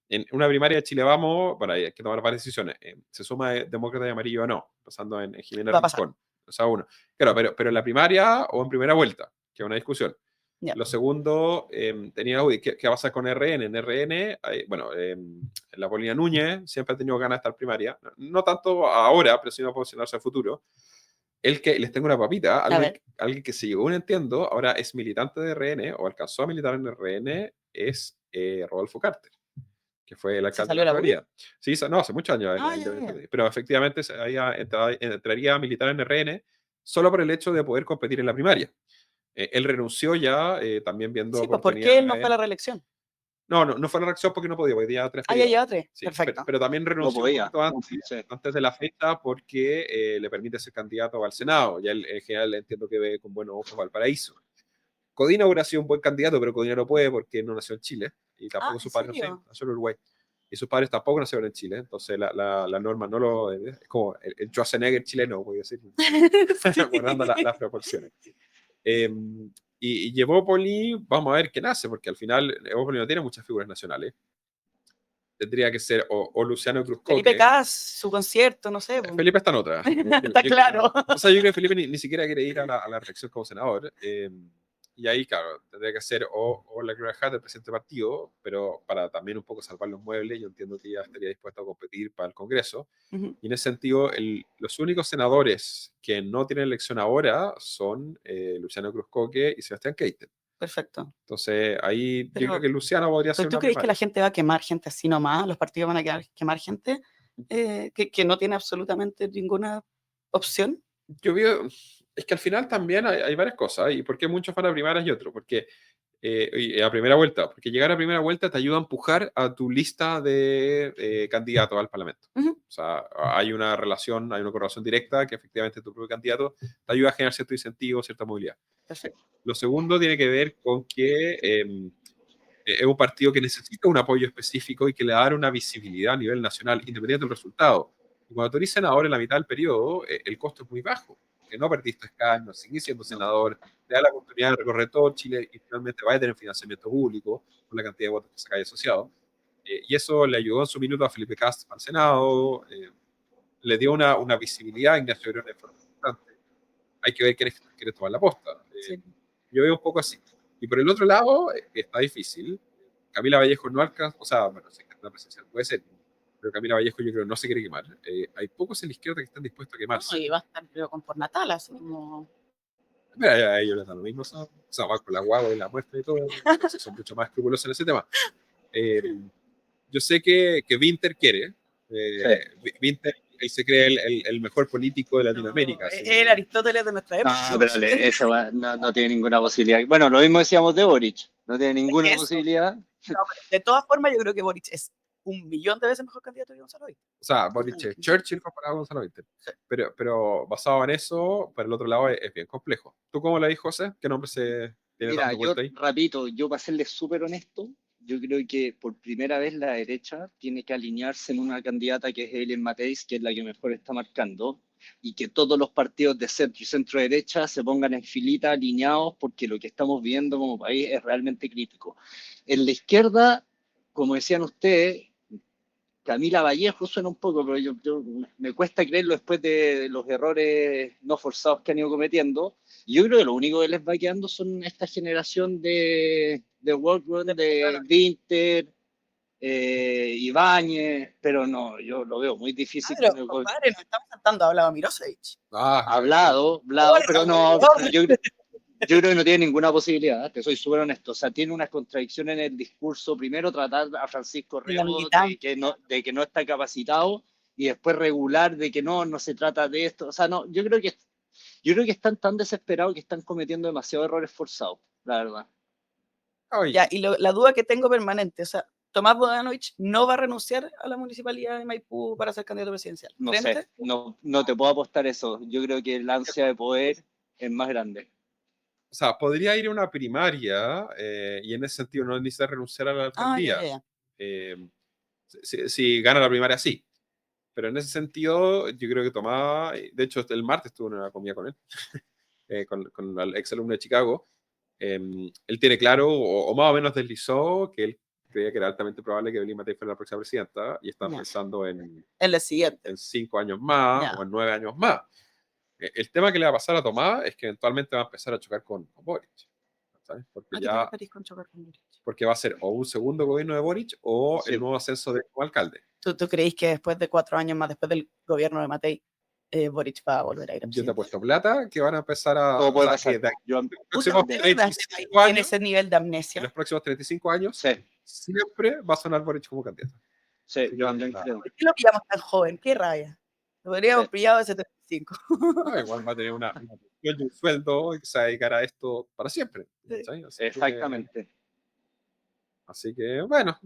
[SPEAKER 1] En una primaria de Chile Vamos, bueno, hay que tomar varias decisiones. ¿Se suma demócrata y amarillo o no? Pasando en Jimena
[SPEAKER 2] Va a pasar.
[SPEAKER 1] Rincón. O sea, uno. Claro, pero en la primaria o en primera vuelta, que es una discusión.
[SPEAKER 2] Ya.
[SPEAKER 1] Lo segundo, tenía ¿qué va a pasar con RN? En RN, bueno, la Paulina Núñez siempre ha tenido ganas de estar primaria. No tanto ahora, pero sí va a posicionarse al futuro. El que les tengo una papita, alguien que se llegó, no entiendo, ahora es militante de RN o alcanzó a militar en RN, es Rodolfo Carter, que fue el alcalde de la Florida. Sí, no, hace muchos años. Pero efectivamente entraría a militar en RN solo por el hecho de poder competir en la primaria. Él renunció ya, también viendo
[SPEAKER 2] Sí, pues
[SPEAKER 1] oportunidades.
[SPEAKER 2] ¿por qué él no fue a la reelección?
[SPEAKER 1] No fue a la reacción porque no podía, porque tenía 3
[SPEAKER 2] ya
[SPEAKER 1] periodos.
[SPEAKER 2] lleva 3,
[SPEAKER 1] Sí,
[SPEAKER 2] perfecto.
[SPEAKER 1] pero también renunció
[SPEAKER 3] No podía.
[SPEAKER 1] un poquito antes de la fecha porque le permite ser candidato al Senado. Ya en general entiendo que ve con buenos ojos Valparaíso. Codina hubiera sido un buen candidato, pero Codina no puede porque no nació en Chile. Y tampoco sus padres nació en Uruguay. Y sus padres tampoco nacieron en Chile. Entonces la norma no lo... Es como el Schwarzenegger chileno, voy a decir. Guardando las proporciones. Y Evópoli, vamos a ver qué nace, porque al final Evópoli no tiene muchas figuras nacionales. Tendría que ser o Luciano Cruz Coque.
[SPEAKER 2] Felipe Kast, su concierto, no sé.
[SPEAKER 1] Felipe está en otra.
[SPEAKER 2] Está claro.
[SPEAKER 1] O sea, yo creo que Felipe ni siquiera quiere ir a la reelección como senador. Y ahí, claro, tendría que ser o la Gloria Hart, el presidente del partido, pero para también un poco salvar los muebles, yo entiendo que ella estaría dispuesta a competir para el Congreso. Y en ese sentido, los únicos senadores que no tienen elección ahora son Luciano Cruz Coque y Sebastián Keiter.
[SPEAKER 2] Perfecto.
[SPEAKER 1] Entonces, ahí yo creo que Luciano podría ser
[SPEAKER 2] ¿Tú
[SPEAKER 1] una
[SPEAKER 2] crees que
[SPEAKER 1] primaria.
[SPEAKER 2] la gente va a quemar gente así nomás? ¿Los partidos van a quemar gente que no tiene absolutamente ninguna opción?
[SPEAKER 1] Yo veo, es que al final también hay varias cosas. ¿Y por qué muchos van a primarias y otros? Porque a primera vuelta, porque llegar a primera vuelta te ayuda a empujar a tu lista de candidatos al Parlamento. O sea, hay una relación, hay una correlación directa que efectivamente tu propio candidato te ayuda a generar cierto incentivo, cierta movilidad.
[SPEAKER 2] Perfecto.
[SPEAKER 1] Lo segundo tiene que ver con que es un partido que necesita un apoyo específico y que le va a dar una visibilidad a nivel nacional, independiente del resultado. Y cuando tú eres senador en la mitad del periodo, el costo es muy bajo, que no perdiste escaños, seguís siendo senador, te da la oportunidad de recorrer todo Chile y finalmente vas a tener financiamiento público con la cantidad de votos que se haya asociado. Y eso le ayudó en su minuto a Felipe Kast al Senado, le dio una visibilidad a Ignacio Briones de forma importante. Hay que ver quién tomar la posta. Yo veo un poco así. Y por el otro lado, está difícil. Camila Vallejo no alcanza, o sea, bueno, sí, la presidencial puede ser, pero Camila Vallejo yo creo no se quiere quemar. Hay pocos en la izquierda que están dispuestos a quemarse.
[SPEAKER 2] No, y va a estar creo con por Natal, así como...
[SPEAKER 1] A ellos les da lo mismo, o sea, van con la guagua y la muestra y todo, son mucho más escrupulosos en ese tema. Yo sé que Winter quiere, Winter, él se cree el mejor político de Latinoamérica.
[SPEAKER 2] No, el Aristóteles de nuestra época.
[SPEAKER 3] No, pero eso no tiene ninguna posibilidad. Bueno, lo mismo decíamos de Boric, no tiene ninguna posibilidad.
[SPEAKER 2] No, de todas formas, yo creo que Boric es 1.000.000 de veces mejor candidato que Gonzalo Vinter.
[SPEAKER 1] O sea, Boric es Churchill comparado a Gonzalo Vinter. Sí. Pero basado en eso, por el otro lado es bien complejo. ¿Tú cómo le dices, José? ¿Qué nombre se tiene dando vuelta ahí?
[SPEAKER 3] Rapidito, yo para serles súper honesto, yo creo que por primera vez la derecha tiene que alinearse en una candidata que es Evelyn Matei, que es la que mejor está marcando, y que todos los partidos de centro y centro-derecha se pongan en filita, alineados, porque lo que estamos viendo como país es realmente crítico. En la izquierda, como decían ustedes, Camila Vallejo suena un poco, pero yo me cuesta creerlo después de los errores no forzados que han ido cometiendo. Yo creo que lo único que les va quedando son esta generación de World Run, de Winter, Ibáñez, pero no, yo lo veo muy difícil
[SPEAKER 2] Pero,
[SPEAKER 3] con el
[SPEAKER 2] compadre, nos estamos saltando, hablaba Mirosevic.
[SPEAKER 3] hablado, pero no, yo creo que no tiene ninguna posibilidad, te soy súper honesto. O sea, tiene unas contradicciones en el discurso. Primero, tratar a Francisco
[SPEAKER 2] En la
[SPEAKER 3] Rego
[SPEAKER 2] militancia.
[SPEAKER 3] de que no está capacitado, y después regular de que no se trata de esto. O sea, no, yo creo que están tan desesperados que están cometiendo demasiados errores forzados, la verdad.
[SPEAKER 2] Ya, y la duda que tengo permanente, o sea, Tomás Bodanovich no va a renunciar a la municipalidad de Maipú para ser candidato presidencial.
[SPEAKER 3] No
[SPEAKER 2] ¿Frente?
[SPEAKER 3] sé, no te puedo apostar eso. Yo creo que el ansia de poder es más grande.
[SPEAKER 1] O sea, podría ir a una primaria y en ese sentido no necesita renunciar a la alcaldía. Si gana la primaria, sí. Pero en ese sentido, yo creo que Tomás, de hecho, el martes estuve en una comida con él, con el ex alumno de Chicago. Él tiene claro, o más o menos deslizó, que él creía que era altamente probable que Evelyn Matei fuera la próxima presidenta y están pensando en
[SPEAKER 2] la siguiente.
[SPEAKER 1] En 5 años más o en 9 años más. El tema que le va a pasar a Tomás es que eventualmente va a empezar a chocar con Boric. ¿Sabes? Porque va a ser o un segundo gobierno de Boric o el nuevo ascenso de como alcalde.
[SPEAKER 2] ¿Tú creéis que después de 4 años más, después del gobierno de Matei, Boric va a volver a ir a
[SPEAKER 1] Yo te he puesto plata que van a empezar a...
[SPEAKER 3] Todo puede pasar.
[SPEAKER 2] En ese nivel de amnesia.
[SPEAKER 1] En los próximos 35 años, siempre va a sonar Boric como candidato.
[SPEAKER 3] Sí, yo también creo.
[SPEAKER 2] ¿Por qué lo pillamos tan joven? ¡Qué raya! Lo podríamos pillado de 75.
[SPEAKER 1] Igual va a tener un sueldo y se va a dedicar a esto para siempre.
[SPEAKER 3] Exactamente.
[SPEAKER 1] Así que, bueno,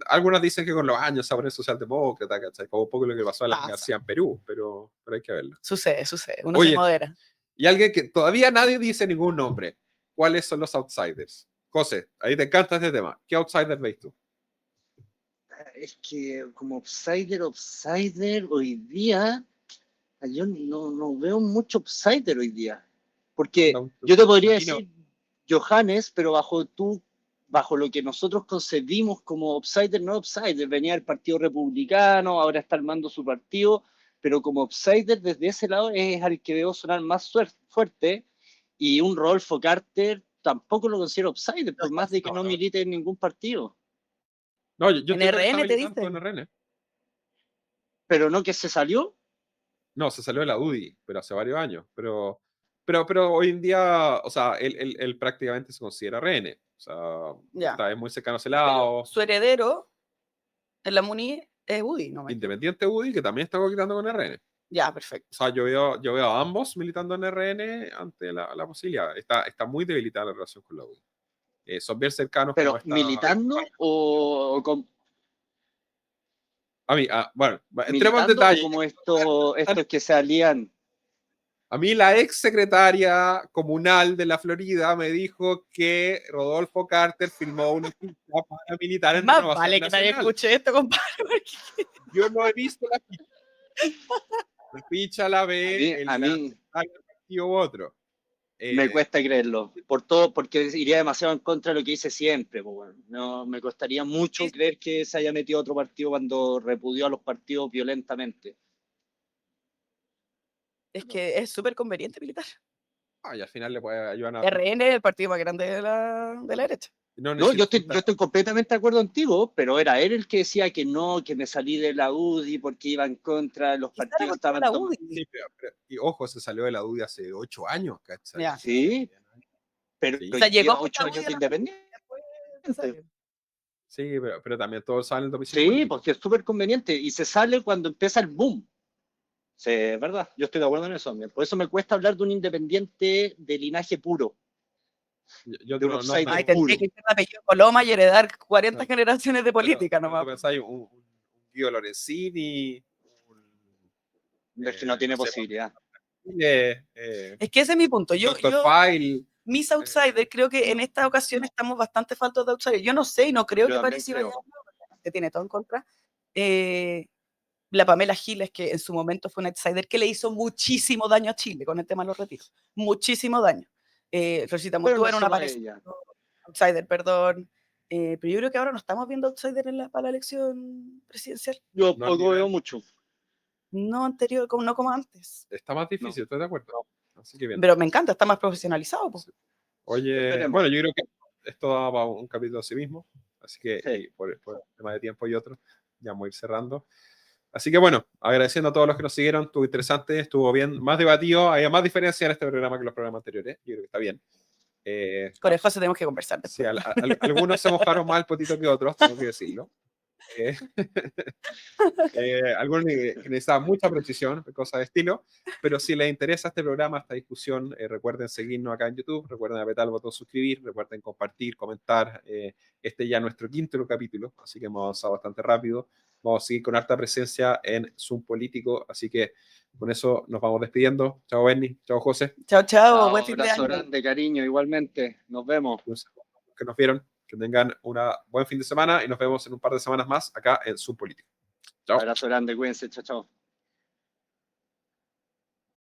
[SPEAKER 1] algunos dicen que con los años se va a poner socialdemócrata, ¿cachai? Como un poco lo que pasó a la García en Perú, pero hay que verlo.
[SPEAKER 2] Sucede. Uno se modera.
[SPEAKER 1] Y alguien que todavía nadie dice ningún nombre. ¿Cuáles son los outsiders? José, ahí te encanta este tema. ¿Qué outsiders veis tú?
[SPEAKER 3] Es que como outsider hoy día, yo no veo mucho outsider hoy día. Porque yo te podría decir Johannes, pero bajo lo que nosotros concebimos como outsider, no outsider, venía del Partido Republicano, ahora está armando su partido, pero como outsider desde ese lado es al que veo sonar más fuerte, y un Rodolfo Carter tampoco lo considero outsider, por más de que no milite en ningún partido.
[SPEAKER 1] No, yo
[SPEAKER 2] en RN te diste.
[SPEAKER 1] En RN.
[SPEAKER 3] Pero no que se salió.
[SPEAKER 1] No, se salió de la UDI, pero hace varios años. Pero hoy en día, o sea, él prácticamente se considera RN. O sea, es muy cercano a ese lado.
[SPEAKER 2] Su heredero en la MUNI es UDI, ¿no?
[SPEAKER 1] Independiente UDI, que también está coqueteando con RN.
[SPEAKER 2] Ya, perfecto.
[SPEAKER 1] O sea, yo veo a ambos militando en RN ante la posibilidad. Está muy debilitada la relación con la UDI. Son bien cercanos.
[SPEAKER 3] ¿Pero militando o con...?
[SPEAKER 1] Bueno, entremos en detalle.
[SPEAKER 3] Como estos que se alían.
[SPEAKER 1] A mí la ex secretaria comunal de la Florida me dijo que Rodolfo Carter firmó una ficha para militar en
[SPEAKER 2] Renovación Nacional. Vale que nadie escuche esto, compadre.
[SPEAKER 1] Yo no he visto la ficha. La ficha la ve el partido u otro.
[SPEAKER 3] Me cuesta creerlo, porque iría demasiado en contra de lo que hice siempre. No, me costaría mucho creer que se haya metido a otro partido cuando repudió a los partidos violentamente.
[SPEAKER 2] Es que es súper conveniente militar.
[SPEAKER 1] Y al final le puede ayudar a...
[SPEAKER 2] RN es el partido más grande de la derecha.
[SPEAKER 3] No, yo estoy completamente de acuerdo contigo, pero era él el que decía que no, que me salí de la UDI porque iba en contra de los partidos. Estaban
[SPEAKER 2] la UDI.
[SPEAKER 1] Sí, y ojo, se salió de la UDI hace 8 años, ¿cachai?
[SPEAKER 3] Yeah. Sí, pero
[SPEAKER 2] o sea, llegó
[SPEAKER 3] 8 años de independiente.
[SPEAKER 1] Sí, pero también todos salen de
[SPEAKER 3] Sí, porque es súper conveniente y se sale cuando empieza el boom. Sí, es verdad, yo estoy de acuerdo en eso. Por eso me cuesta hablar de un independiente de linaje puro.
[SPEAKER 1] Yo de un
[SPEAKER 2] tendría que ser apellido Coloma y heredar 40 generaciones de política nomás.
[SPEAKER 1] ¿Tú pensáis un Guido Lorenzini?
[SPEAKER 3] Es que no tiene posibilidad.
[SPEAKER 2] Es que ese es mi punto. Mis outsiders, creo que en esta ocasión estamos bastante faltos de outsiders. Yo no sé y no creo que París iba a llegar, que tiene todo en contra. La Pamela Giles, que en su momento fue un outsider que le hizo muchísimo daño a Chile con el tema de los retiros. Muchísimo daño. Rosita Murtúa era una parecida. Outsider, perdón. Pero yo creo que ahora no estamos viendo outsider para la elección presidencial.
[SPEAKER 3] Yo poco veo mucho.
[SPEAKER 2] No anterior, no como antes.
[SPEAKER 1] Está más difícil, ¿estás de acuerdo? Así que bien.
[SPEAKER 2] Pero me encanta, está más profesionalizado.
[SPEAKER 1] Sí. Oye, bueno, yo creo que esto da para un capítulo a sí mismo. Así que
[SPEAKER 3] Sí.
[SPEAKER 1] y por tema de tiempo y otro, ya vamos a ir cerrando. Así que bueno, agradeciendo a todos los que nos siguieron, estuvo interesante, estuvo bien, más debatido, había más diferencia en este programa que los programas anteriores, yo creo que está bien.
[SPEAKER 2] Con el José tenemos que conversar
[SPEAKER 1] Sí,
[SPEAKER 2] después.
[SPEAKER 1] algunos se mojaron más el potito que otros, tengo que decirlo. Eh, algunos que necesitaban mucha precisión, cosas de estilo, pero si les interesa este programa, esta discusión, recuerden seguirnos acá en YouTube, recuerden apretar el botón suscribir, recuerden compartir, comentar. Este ya es nuestro quinto capítulo, así que hemos avanzado bastante rápido. Vamos a seguir con harta presencia en Zoom Político, así que con eso nos vamos despidiendo. Chao, Benny. Chao, José.
[SPEAKER 2] Chao, chao,
[SPEAKER 3] Chao,
[SPEAKER 2] buen fin de
[SPEAKER 3] abrazo
[SPEAKER 2] año.
[SPEAKER 3] grande, cariño, igualmente. Nos vemos.
[SPEAKER 1] Que nos vieron, que tengan un buen fin de semana y nos vemos en un par de semanas más acá en Zoom Político. Chao.
[SPEAKER 3] Abrazo grande, cuídense, chao, chao.